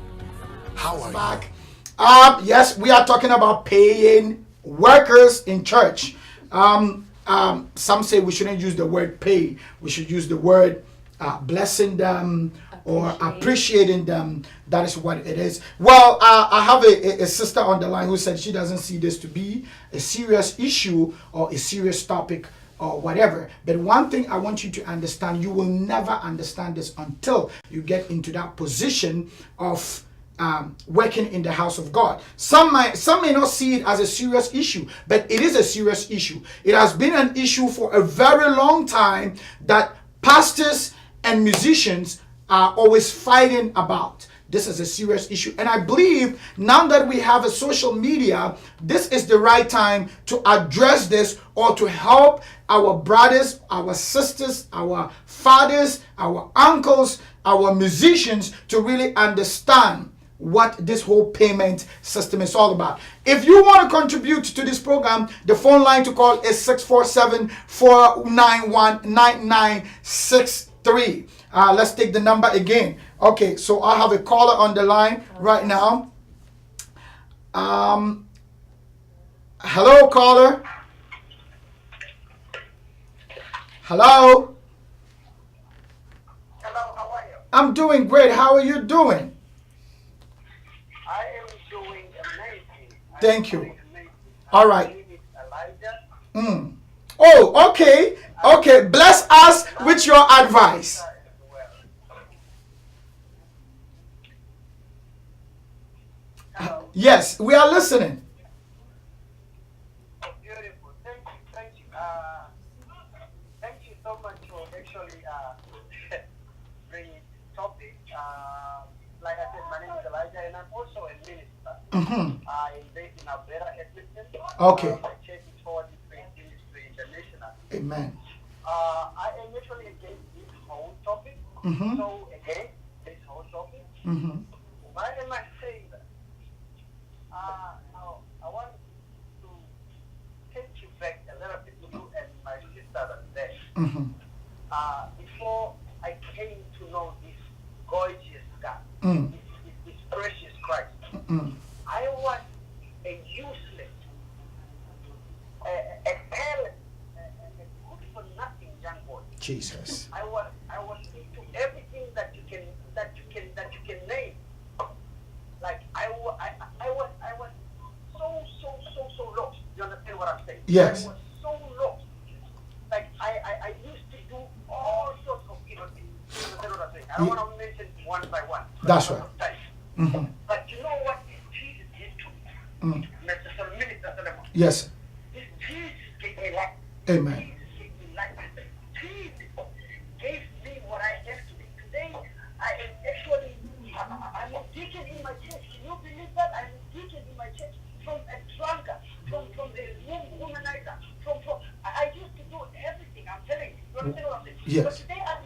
How are Back. Yes, we are talking about paying workers in church. Some say we shouldn't use the word pay. We should use the word blessing them or appreciating them. That is what it is. Well, I have a sister on the line who said she doesn't see this to be a serious issue or a serious topic or whatever. But one thing I want you to understand, you will never understand this until you get into that position of working in the house of God. Some may not see it as a serious issue, but it is a serious issue. It has been an issue for a very long time that pastors and musicians are always fighting about. This is a serious issue. And I believe now that we have a social media, this is the right time to address this or to help our brothers, our sisters, our fathers, our uncles, our musicians to really understand what this whole payment system is all about. If you want to contribute to this program, the phone line to call is 647-491-9963. Let's take the number again. Okay, so I have a caller on the line right now. Hello, caller. Hello. Hello, how are you? I'm doing great. How are you doing? I am doing amazing. Thank you. Amazing. All right. My name is Elijah. Oh, okay. Okay. Bless us with your advice. Hello. Yes, we are listening. Oh, beautiful. Thank you. Thank you. Thank you so much for actually bringing topic. Like I said, my name is Elijah, and I'm also a minister. Mm-hmm. I'm based in Alberta, Edmonton. Okay. My church is Forward Ministry International. Amen. I am actually against this whole topic. Mhm. So against this whole topic. Mm-hmm. Why am I saying that? Now, I want to take you back a little bit, you and my sister there. Mm-hmm. Before I came to know this gorgeous God, this precious Christ, I was a useless, a careless, a good for nothing young boy. Jesus. I was into everything that you can name. Like I was so lost. You understand what I'm saying? Yes. I was so lost. Like I used to do all sorts of evil things. You understand what I'm saying? I don't want to mention one by one. That's right. Mm-hmm. But you know what Jesus did to me? Mr. Minister Solomon. Yes. This Jesus gave me life. Amen. Jesus gave me life. Jesus gave me what I have today. Today, I am actually, I'm a deacon in my church. Can you believe that? I'm a deacon in my church. From a drunkard, from a womanizer, I used to do everything. I'm telling you. You understand what I'm saying? Yes. But today, I'm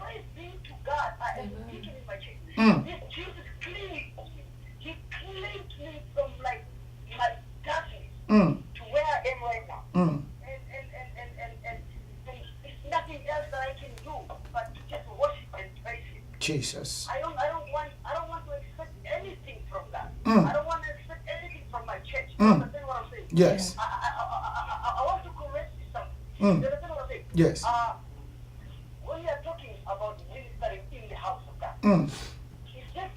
praise be to God. I am a deacon in my church. This Jesus cleaned me. He cleaned me from like my darkness to where I am right now. And there's nothing else that I can do but to just worship and praise Him. Jesus. I don't want to expect anything from that. I don't want to expect anything from my church. You understand what I'm saying? Yes. I want to correct this something. You understand what I'm saying? Yes. When we are talking about ministering in the house of God, it's just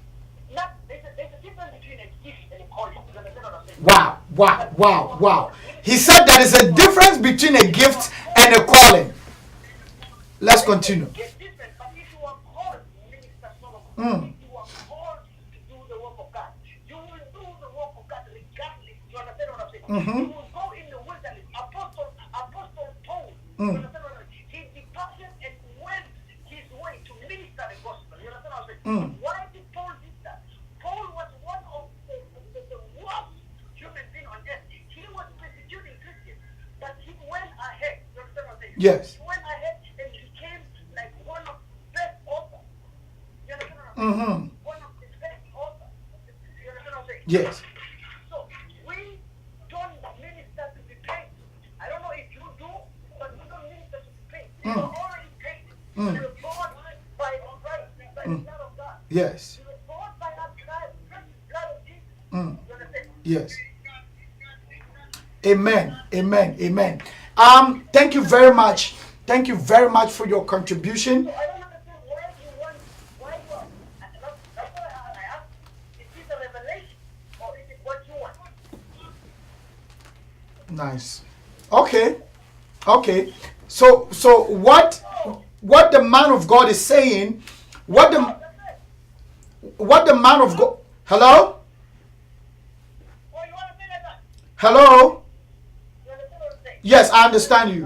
not there's a difference between a gift and a calling. You understand what I'm saying? Wow. He said there is a difference between a gift and a calling. Let's continue. It's different, but if you are called, Minister Solomon, if you are called to do the work of God, you will do the work of God regardless. You understand what I'm saying? You will go in the wilderness. Apostle Paul, you understand what I'm saying? He departed and went his way to minister the gospel. You understand what I'm saying? Why did Paul do that? Paul was one of the worst human beings on earth. He was persecuting Christians, but he went ahead. You understand what I'm saying? Yes. He went ahead and became like one of the best authors. You understand what I'm saying? One of the best authors. You understand what I'm saying? Yes. So we don't minister to be paid. I don't know if you do, but we don't minister to be paid. We are already paid. We were born by Christ, by the blood of God. Yes. We were born by that blood of Jesus. You understand? Yes. Amen. Thank you very much. Thank you very much for your contribution. So I don't understand why you are. That's why I asked, is this a revelation or is it what you want? Nice. Okay. So what the man of God is saying, what the man of God. Hello? Oh, you want to say that? Hello? You understand what I'm saying? Yes, I understand you. You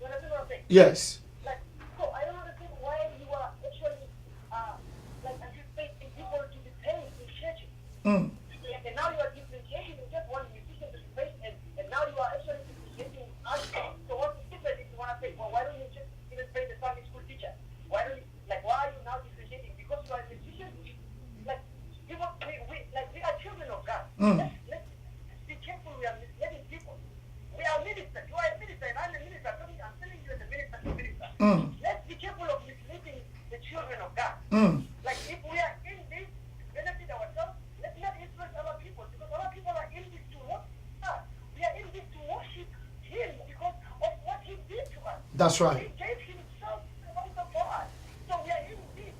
understand what I'm saying? Yes. Like, so I don't understand why you are actually, like, anticipating people to be paying in churches. And now you are differentiating in just one musician to be paid, and now you are actually differentiating us. So what's the difference if you want to say, well, why don't you just even pay the Sunday school teacher? Why don't you, like, why are you now differentiating? Because you are a musician? Like, Let's be careful of misleading the children of God. Like if we are in this to benefit ourselves, let's not influence other people, because other people are in this to worship God. We are in this to worship Him because of what He did to us. That's right. He gave Himself for us. So we are in this.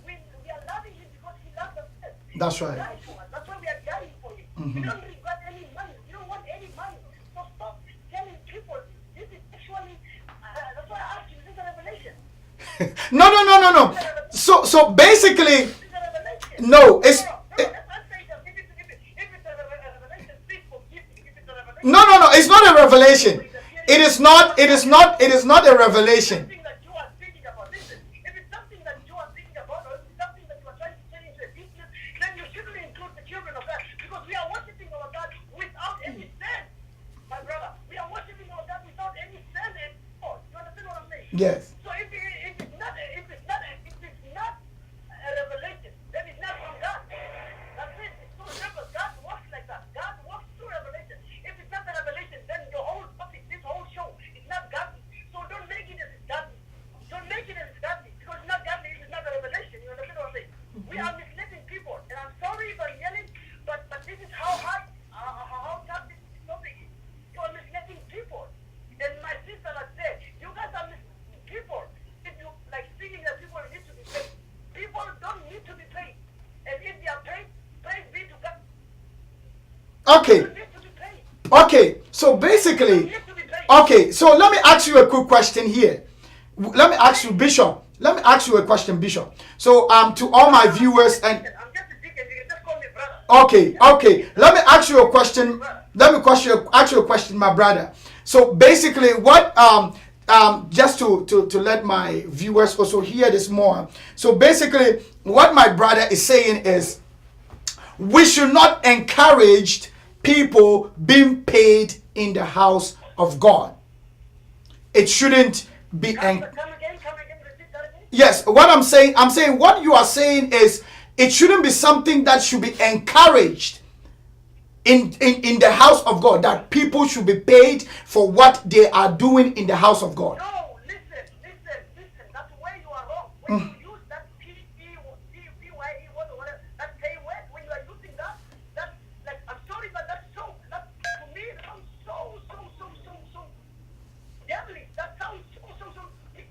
We are loving Him because He loved us first. That's right. He died for us. That's why we are dying for Him. We don't regret any money. We don't want any money. So stop telling people this is actually. That's why I asked you. This is a revelation. No. So basically, This is a revelation. no, it's Let's not say that if it's a revelation, please forgive me. If it's a revelation, no. It's not a revelation. It is not a revelation. something that you are thinking about. Listen, if it's something that you are thinking about, or if it's something that you are trying to turn into a business, then you shouldn't include the children of God, because we are worshiping our God without any sin, my brother. We are worshiping our God without any sin at all. You understand what I'm saying? Yes. So if it's not a revelation, then it's not from God. That's it. It's so simple. God works like that. God works through revelation. If it's not a revelation, then your whole topic, this whole show, is not godly. So don't make it as it's godly. Don't make it as it's godly, because it's not godly if it's not a revelation. You understand what I'm saying? We are misleading people, and I'm sorry if I'm yelling, but this is how hard, how tough this topic is. You are misleading people. And my sister has said, you guys are misleading people. If you like thinking that people need to be paid, people don't need to be paid. And if they are paid, praise be to God. Okay. They need to be paid. Okay. So basically, They need to be paid. okay. So let me ask you a quick question here. Let me ask you, Bishop. Let me ask you a question, Bishop. So to all my viewers and I'm just a deacon. You can just call me brother. okay. Let me ask you a question. Ask you a question, my brother. So basically, what just to let my viewers also hear this more. So basically, what my brother is saying is, we should not encourage people being paid in the house of God. It shouldn't be. Come again, repeat that again. Yes, what I'm saying what you are saying is, it shouldn't be something that should be encouraged in the house of God, that people should be paid for what they are doing in the house of God. No, listen. That's where you are wrong. When you use that P-E-Y-E word or whatever, that pay word, when you are using that, like, I'm sorry, but that to me, it sounds so devilish. That sounds so,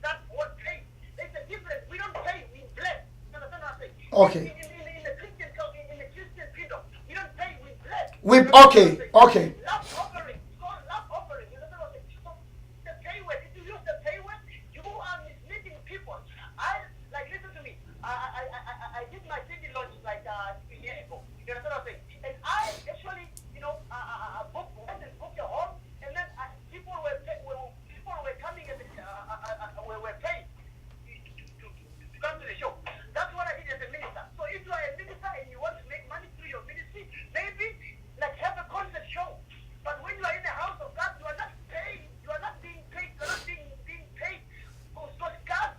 that word pay. There's a difference. We don't pay, we bless. You understand what I'm saying? Okay. In the Christian culture, in the Christian kingdom, we don't pay, we bless. Okay. Love offering. It's called love offering. You understand what I'm saying? So the pay word, if you use the pay word, you are misleading people. Listen to me. I did my city launch like a year ago. You understand what I'm saying? And I actually, booked a hall, and then people were coming and were paid to come to the show. That's what I did as a minister. So if you are a minister and you want to make money through your ministry, maybe like have a concert show. But when you are in the house of God, you are not paid. You are not being paid. You are not being paid. Because God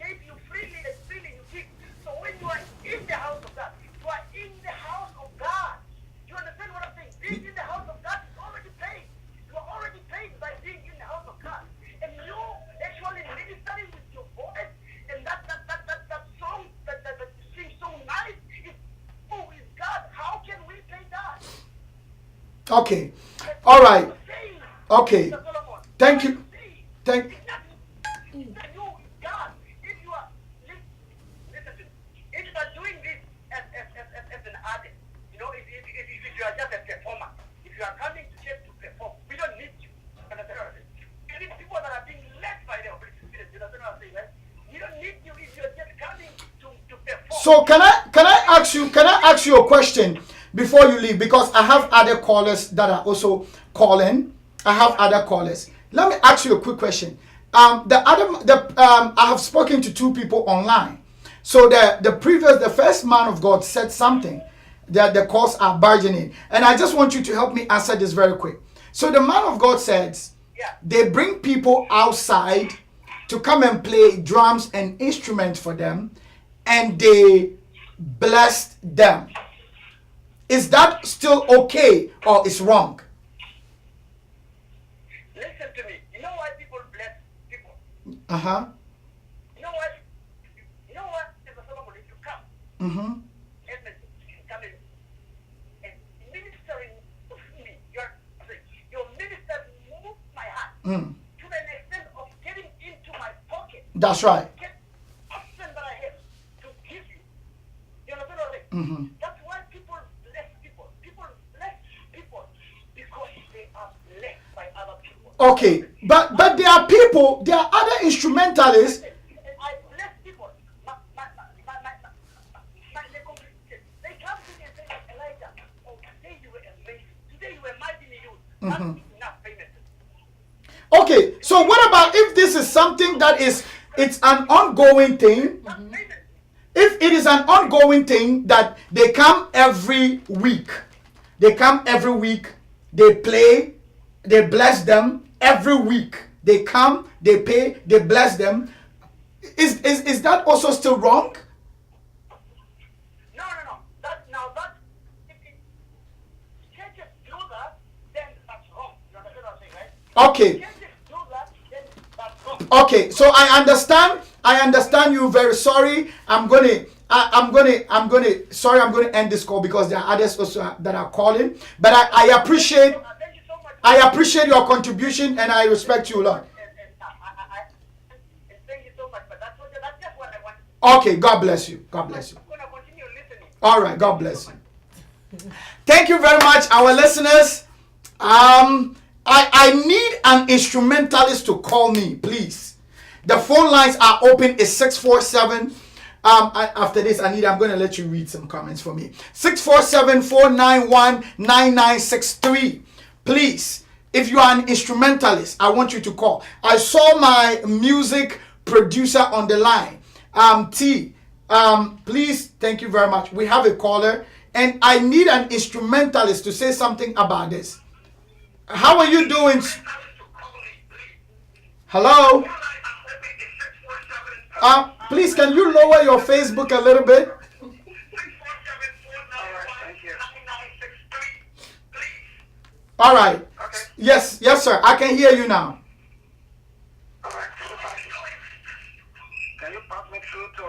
gave you freely and freely you give. So when you are in the house of God, you are in the house of God. You understand what I'm saying? Being in the house of God is already paid. You are already paid by being in the house of God. And you actually ministering with your voice, and that song that you sing so nice is, who is God? How can we pay that? Okay. All right. Saying, Okay. Mr. Solomon, Thank you. Thank. It's not you, it's God. If you are, listen to me. If you are doing this as an artist, if you are just a performer, if you are coming to church to perform, we don't need you. Understand what I'm saying? We need people that are being led by the Holy Spirit. You understand what I'm saying, right? We don't need you if you're just coming to perform. So can I ask you a question before you leave, because I have other callers that are also calling. I have other callers. Let me ask you a quick question. I have spoken to two people online. So the first man of God said something that the calls are burgeoning, and I just want you to help me answer this very quick. So the man of God says, they bring people outside to come and play drums and instruments for them, and they blessed them. Is that still okay, or is wrong? Listen to me. You know why people bless people? Uh-huh. You know what? You know what? Mr. Solomon, if you come, Mm-hmm. and come in and ministering to me, your minister moved my heart Mm. to the extent of getting into my pocket. That's right. Get option that I have to give you. You understand what I mean? Mm-hmm. That's why people bless people. People bless people because they are blessed by other people. Okay, but there are people, there are other instrumentalists. And I bless people. The congregation, they come to me and say, Elijah, oh, today you were amazing. Today you were mightily used. That's enough payment. Okay, so what about if this is something that it's an ongoing thing? That's payment. If it is an ongoing thing that they come every week, they play, they bless them every week. They come, they pay, they bless them. Is that also still wrong? No. If churches do that, then that's wrong. You understand what I'm saying, right? Okay. Churches do that, then that's wrong. Okay, so I understand you. Very sorry. I'm gonna end this call because there are others also that are calling. But I appreciate Thank you so much. your contribution and I respect you a lot. And thank you so much. But that's just what I want. Okay, God bless you. God bless you. I'm gonna continue listening. All right, God bless you. Thank you very much, our listeners. I need an instrumentalist to call me, please. The phone lines are open. It's 647. After this, I'm going to let you read some comments for me. 647-491-9963. Please, if you are an instrumentalist, I want you to call. I saw my music producer on the line. T. Please, thank you very much. We have a caller, and I need an instrumentalist to say something about this. How are you doing? Hello? Please, can you lower your Facebook a little bit? All right. Yes, sir. I can hear you now. Can you pass me through to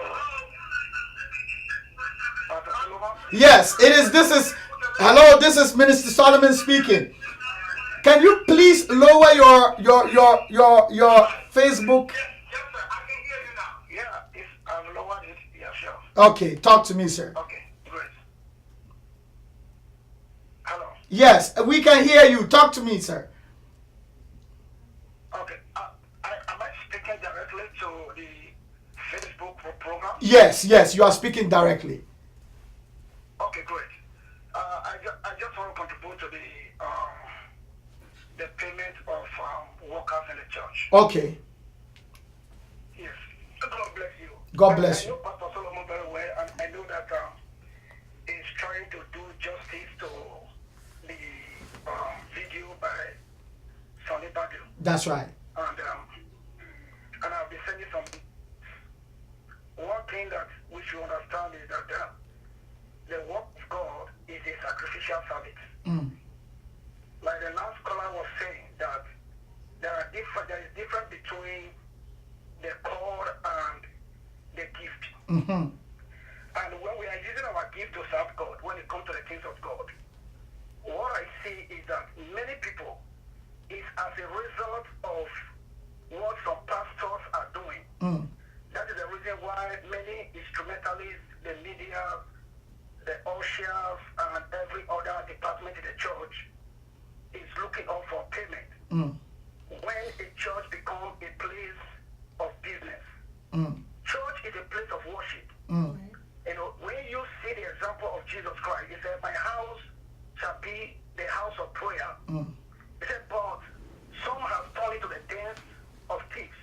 Pastor Solomon? Yes, it is. Hello, this is Minister Solomon speaking. Can you please lower your Facebook? Yes, sir. I can hear you now. Yeah, if I've lowered it, yeah, sure. Okay, talk to me, sir. Okay, great. Hello. Yes, we can hear you. Talk to me, sir. Okay. Am I speaking directly to the Facebook program? Yes, you are speaking directly. Okay, great. I just want to contribute to the payment of workers in the church. Okay. Yes. God bless you. God bless I know Pastor Solomon very well, and I know that he's trying to do justice to the video by Sonny Badu. That's right. And I'll be sending some. One thing that we should understand is that the work of God is a sacrificial service. Like the last caller was saying, that there is difference between the call and the gift. Mm-hmm. And when we are using our gift to serve God, when it comes to the things of God, what I see is that many people is as a result of what some pastors are doing. That is the reason why many instrumentalists, the media, the ushers, and every other department in the church is looking out for payment. When a church becomes a place of business, church is a place of worship. You know, when you see the example of Jesus Christ, he said, "My house shall be the house of prayer." He said, "But some have turned into the dens of thieves."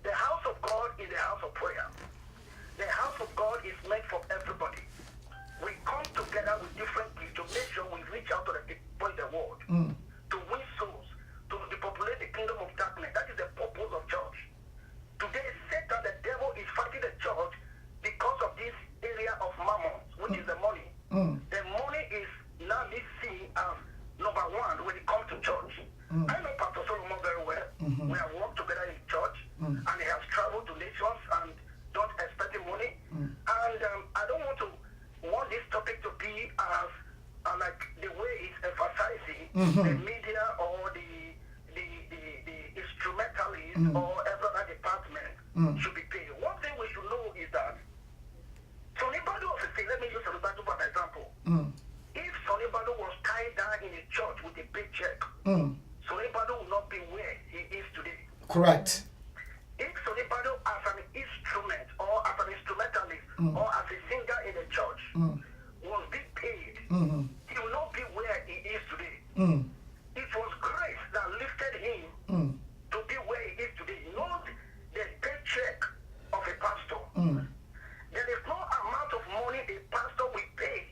The house of God is the house of prayer. The house of God is meant for everybody. We come together with different gifts to make sure we reach out to the people in the world, to win souls, to depopulate the kingdom of darkness. That is the purpose of church. Today, Satan, the devil, is fighting the church because of this area of mammon, which is the money. The money is now seen as number one when it comes to church. I know Pastor Solomon very well. We have worked together in church. and he has traveled to nations and don't expect money. And I don't want this topic to be as like the way it's emphasizing the media or the instrumentalist or every other department should be paid. One thing we should know is that Sonny Badu of a thing, let me use Sonny Badu for an example. If Sonny Badu was tied down in a church with a big check, Sonny Badu would not be where he is today. Correct. If Sonny Badu as an instrument or as an instrumentalist or as a singer in a church was being paid, he will not be where he is today. It was grace that lifted him to be where he is today, not the paycheck of a pastor. There is no amount of money a pastor will pay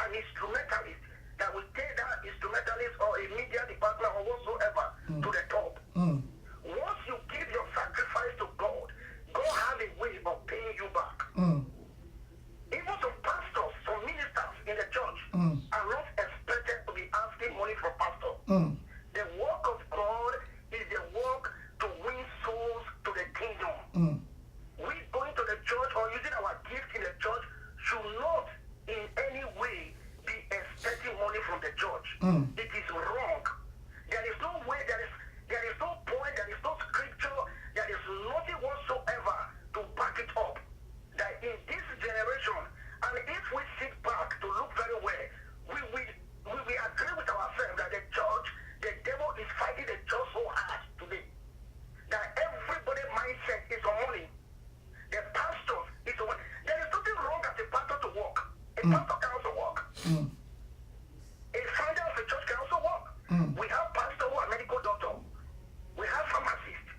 an instrumentalist that will take that instrumentalist or a media department or whatsoever to the top. Once you give your sacrifice to God, God has a way of paying you back. Even some pastors, some ministers in the church are not expected to be asking money from pastor. The work of God is the work to win souls to the kingdom. We going to the church or using our gift in the church should not in any way be expecting money from the church. It is wrong. There is no way, there is no point, there is no scripture, there is nothing whatsoever to back it up. That in this generation, and if we sit back to look very well, we agree with ourselves that the church, the devil is fighting the church so hard today. That everybody mindset is on money. The pastors is on money. There is nothing wrong as a pastor to work. A pastor can also work. A founder of a church can also work. We have pastors who are medical doctors. We have pharmacists.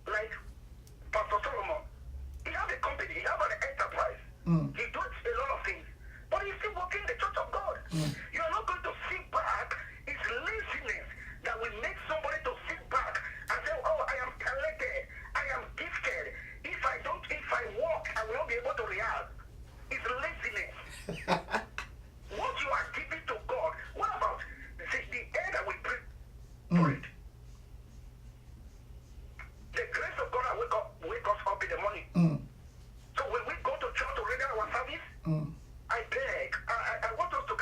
Like Pastor Solomon. He has a company, he has an enterprise. He does a lot of things. But he's still working in the church of God. You are not going to sit back. It's laziness that will make somebody to sit back and say, oh, I am talented. I am gifted. If I walk, I will not be able to react. It's laziness. What you are giving to God, what about the air that we breathe? The grace of God will wake us up in the morning. So when we go to church to render our service, I beg, I want us to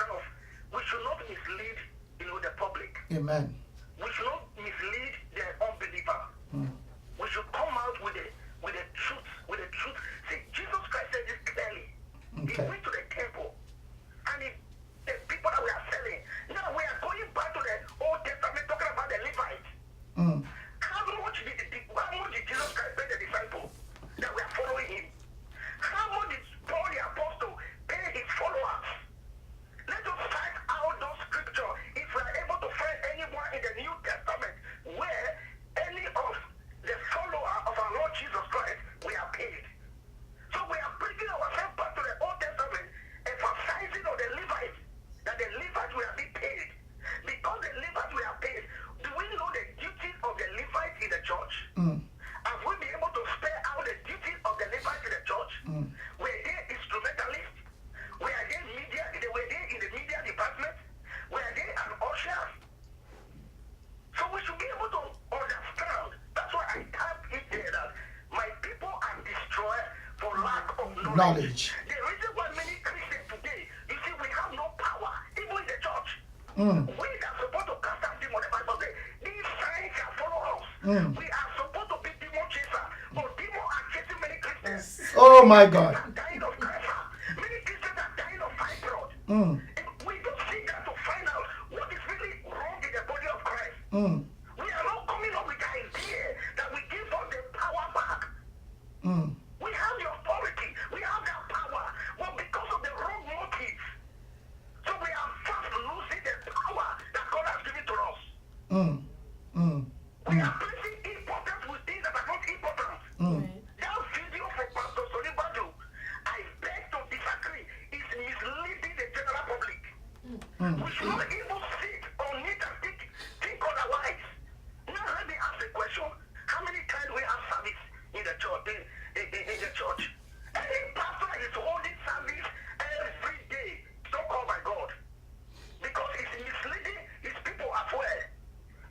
we should not mislead, the public. Amen. We should not mislead the unbeliever. We should come out with the truth. See, Jesus Christ said this clearly. He went to the temple, and the people that we are selling. Now we are going back to the Old Testament talking about the Levites. How much did Jesus Christ pay the disciples that we are following him? How much did Paul the apostle pay his followers? Let us find out those scriptures. If we are able to find anyone in the New Testament where any of the follower of our Lord Jesus Christ we are paid. So we are bringing ourselves back to the Old Testament, emphasizing on the Levites, that the Levites will be paid. Because the Levites will paid, do we know the duties of the Levites in the church? Have we been able to spare out the duties of the Levites in the church? Were they instrumentalists? Were they media? Were they in the media department? Were they an usher? So we should be able to understand. That's why I type it there that my people are destroyed for lack of knowledge. The reason why many Christians today, you see, we have no power, even in the church. We are supposed to cast out demons. The Bible says, these signs shall follow us. We are supposed to be demon chaser, but demons are chasing many Christians. Oh my God. Are dying of cancer. Many Christians are dying of fibroid. We don't see that to find out what is really wrong in the body of Christ. We are not coming up with the idea that we give us the power back. We have the authority, we have the power, but because of the wrong motives, so we are fast losing the power that God has given to us. We are placing importance with things that are not important. That video for Pastor Sonny Badu, I beg to disagree, is misleading the general public. We should not even sit on it and think otherwise. Now let me ask a question. How many times we have service in the church? In the church? Any pastor that is holding service every day, don't call by God. Because it's misleading his people as well.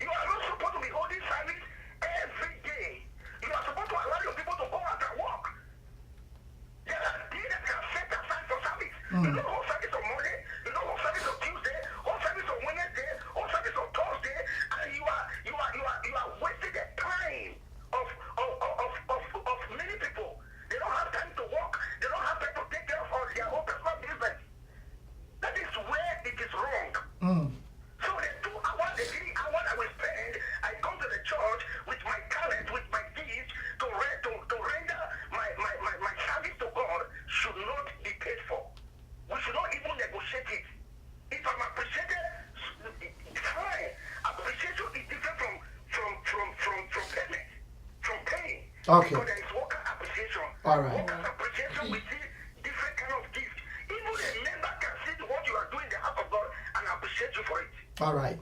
You are not supposed to be holding service every day. You are supposed You don't hold service on Monday. You don't hold service on Tuesday. Hold service on Wednesday. Hold service on Thursday. And you are wasting the time of many people. They don't have time to work. They don't have time to take care of their own personal business. That is where it is wrong. So the 2 hours, the 3 hours I will spend, I come to the church with my talent, with my gifts, to render my service to God should not be paid for. We should not even negotiate it. If I'm appreciated, fine. Appreciation is different from payment, from paying. Okay. Because there is worker appreciation. All right. Workers appreciation, we see different kind of gifts. Even a member can see what you are doing in the house of God and appreciate you for it. All right.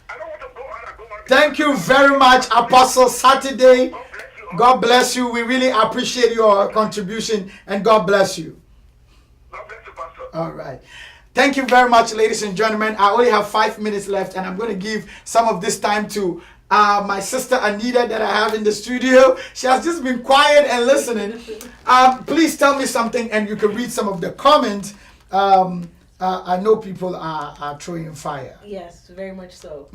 I don't want to go on and go on. Thank you very much, Apostle Saturday. God bless you. God bless you. We really appreciate your contribution, and God bless you. God bless you, Pastor. All right. Thank you very much, ladies and gentlemen. I only have 5 minutes left, and I'm going to give some of this time to my sister Anita that I have in the studio. She has just been quiet and listening. Please tell me something, and you can read some of the comments. I know people are throwing fire. Yes, very much so.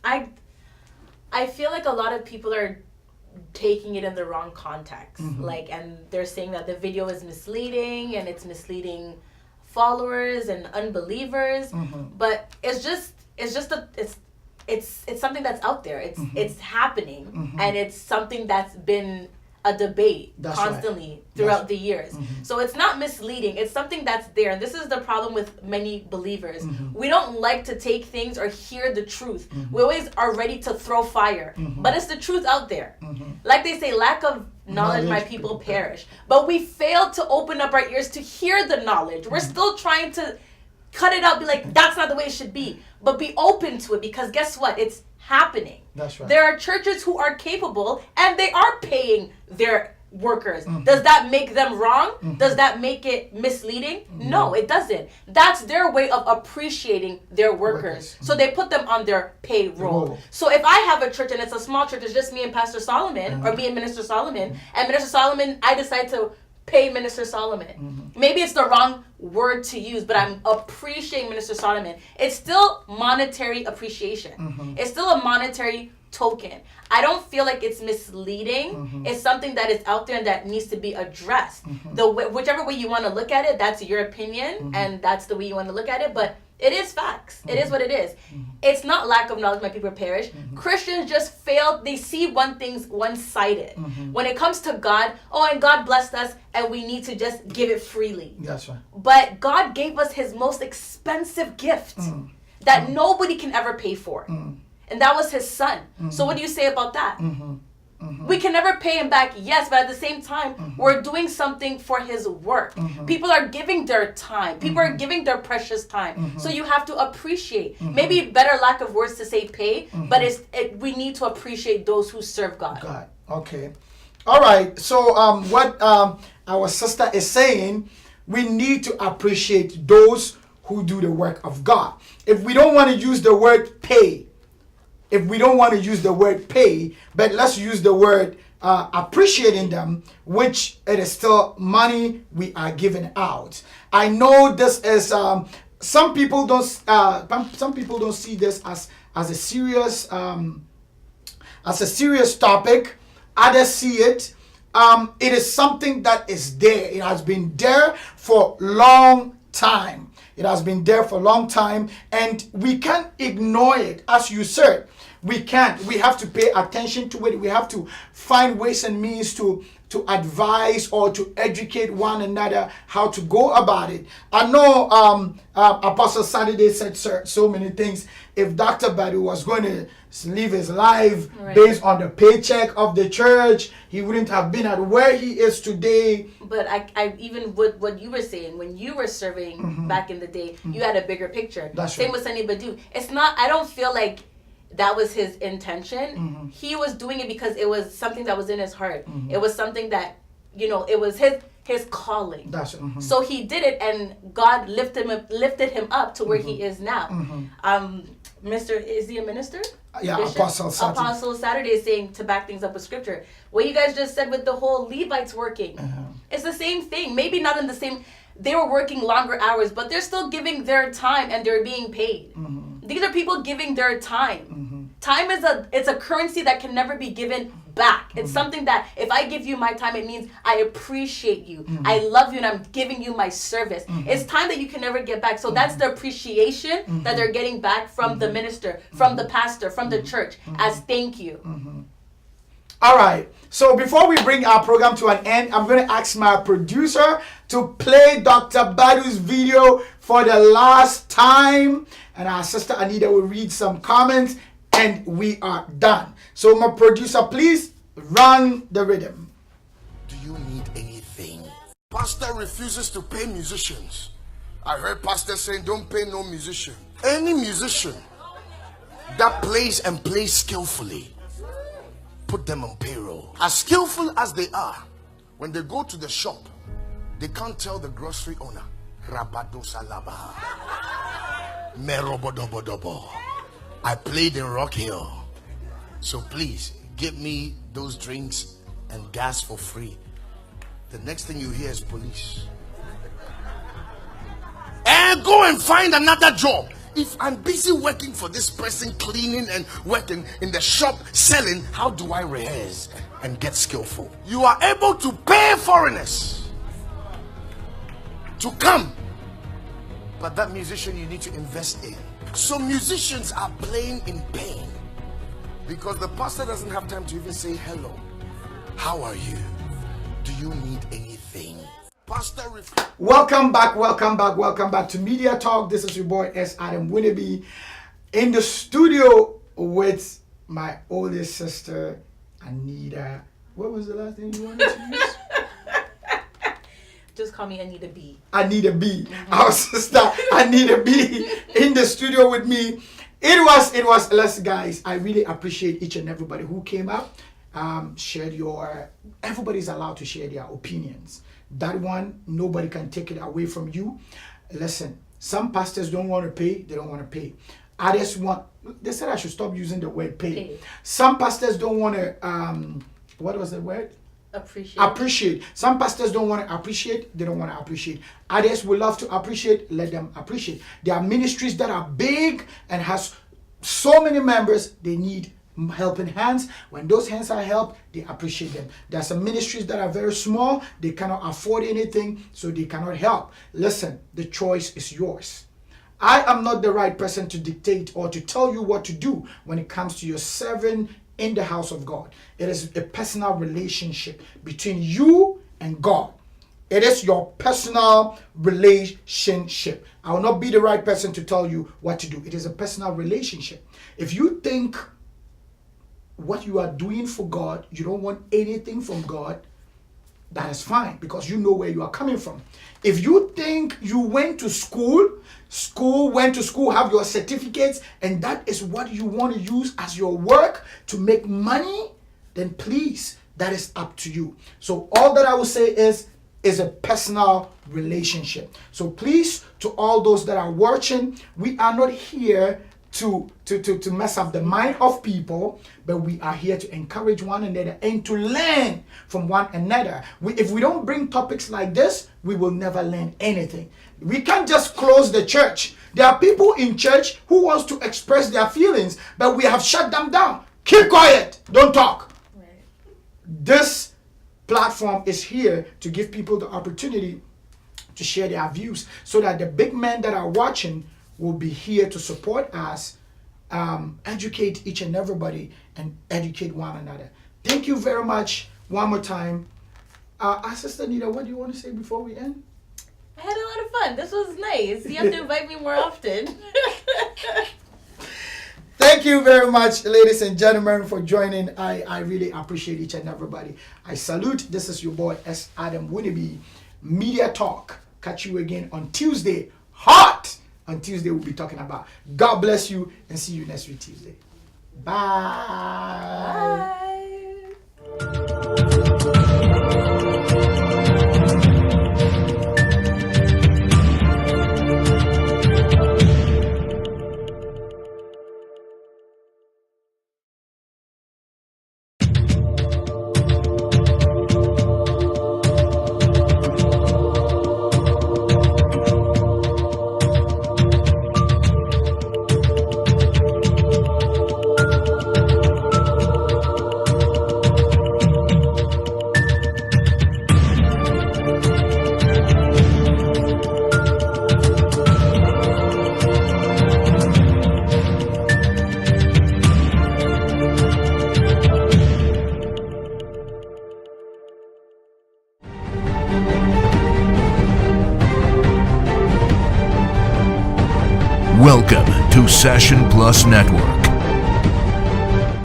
I feel like a lot of people are taking it in the wrong context. Like, and they're saying that the video is misleading and it's misleading followers and unbelievers. But it's something that's out there. It's happening, and it's something that's been a debate That's constantly right. throughout the years. So it's not misleading. It's something that's there. And this is the problem with many believers. We don't like to take things or hear the truth. We always are ready to throw fire. But it's the truth out there. Like they say, lack of knowledge, my people perish. But we fail to open up our ears to hear the knowledge. We're still trying to cut it out, be like, that's not the way it should be. But be open to it, because guess what? It's happening. That's right. There are churches who are capable and they are paying their workers. Does that make them wrong? Does that make it misleading? No, it doesn't. That's their way of appreciating their workers. So they put them on their payroll. So if I have a church and it's a small church, it's just me and Pastor Solomon, or me and Minister Solomon, and Minister Solomon, I decide to pay Minister Solomon. Maybe it's the wrong word to use, but I'm appreciating Minister Solomon. It's still monetary appreciation. It's still a monetary token. I don't feel like it's misleading. It's something that is out there and that needs to be addressed. Whichever way you want to look at it, that's your opinion, and that's the way you want to look at it, but it is facts. It is what it is. It's not lack of knowledge, my people perish. Christians just fail. They see things one-sided. When it comes to God, and God blessed us, and we need to just give it freely. That's right. But God gave us his most expensive gift that nobody can ever pay for. And that was his son. So what do you say about that? We can never pay him back, yes, but at the same time, we're doing something for his work. People are giving their time. People are giving their precious time. So you have to appreciate. Maybe better lack of words to say pay, but we need to appreciate those who serve God. God. Okay. All right. So what our sister is saying, we need to appreciate those who do the work of God. If we don't want to use the word pay, but let's use the word appreciating them, which it is still money we are giving out. I know this is some people don't see this as a serious topic. Others see it. It is something that is there. It has been there for long time. It has been there for a long time, and we can't ignore it, as you said. We can't. We have to pay attention to it. We have to find ways and means to advise or to educate one another how to go about it. I know Apostle Saturday said so many things. If Dr. Badu was going to live his life based on the paycheck of the church, he wouldn't have been at where he is today. But I even with what you were saying, when you were serving back in the day, you had a bigger picture. That's Same right. with Sunny Badu. It's not, I don't feel like that was his intention. He was doing it because it was something that was in his heart. It was something that, it was his calling. That's So he did it, and God lifted him up to where he is now. Is he a minister? Yeah, Bishop? Apostle Saturday. Apostle Saturday is saying, to back things up with scripture, what you guys just said with the whole Levites working. It's the same thing. Maybe not in the same they were working longer hours, but they're still giving their time and they're being paid. These are people giving their time. Time is a currency that can never be given back. It's something that if I give you my time, it means I appreciate you. I love you and I'm giving you my service. It's time that you can never get back. So that's the appreciation that they're getting back from the minister, from the pastor, from the church as thank you. All right. So before we bring our program to an end, I'm going to ask my producer to play Dr. Badu's video for the last time. And our sister Anita will read some comments and we are done. So my producer, please run the rhythm. Do you need anything? Pastor refuses to pay musicians. I heard pastor saying don't pay no musician. Any musician that plays and plays skillfully, put them on payroll. As skillful as they are, when they go to the shop, they can't tell the grocery owner, Rabado Salaba, Merobodobodobo, I played in Rock Hill, so please give me those drinks and gas for free. The next thing you hear is police. And go and find another job. If I'm busy working for this person, cleaning and working in the shop, selling, how do I rehearse and get skillful? You are able to pay foreigners to come, but that musician you need to invest in. So musicians are playing in pain because the pastor doesn't have time to even say hello. How are you? Do you need anything? Pastor, welcome back to Media Talk. This is your boy S. Adam Winneby in the studio with my oldest sister Anita. What was the last name you wanted to use? Just call me Anita B. Anita B. Our sister Anita B in the studio with me. It was listen guys, I really appreciate each and everybody who came up, shared everybody's allowed to share their opinions. That one, nobody can take it away from you. Listen, some pastors don't want to pay, they don't want to pay. Others they said I should stop using the word pay. Some pastors don't want to, what was the word? Appreciate. Some pastors don't want to appreciate, they don't want to appreciate. Others will love to appreciate, let them appreciate. There are ministries that are big and has so many members, they need helping hands. When those hands are helped, they appreciate them. There are some ministries that are very small, they cannot afford anything, so they cannot help. Listen, the choice is yours. I am not the right person to dictate or to tell you what to do when it comes to your serving in the house of God. It is a personal relationship between you and God. It is your personal relationship. I will not be the right person to tell you what to do. It is a personal relationship. If you think what you are doing for God, you don't want anything from God, that is fine because you know where you are coming from. If you think you went to school, have your certificates, and that is what you want to use as your work to make money, then please, that is up to you. So all that I will say is a personal relationship. So please, to all those that are watching, we are not here to mess up the mind of people, but we are here to encourage one another and to learn from one another. If we don't bring topics like this, we will never learn anything. We can't just close the church. There are people in church who wants to express their feelings, but we have shut them down. Keep quiet. Don't talk. Right. This platform is here to give people the opportunity to share their views so that the big men that are watching will be here to support us, educate each and everybody, and educate one another. Thank you very much one more time. Sister Nita, what do you want to say before we end? I had a lot of fun. This was nice. You have to invite me more often. Thank you very much, ladies and gentlemen, for joining. I really appreciate each and everybody. I salute. This is your boy S. Adam Winneby, Media Talk. Catch you again on Tuesday. Hot! On Tuesday, we'll be talking about. God bless you and see you next week Tuesday. Bye. Bye. Welcome to Session Plus Network.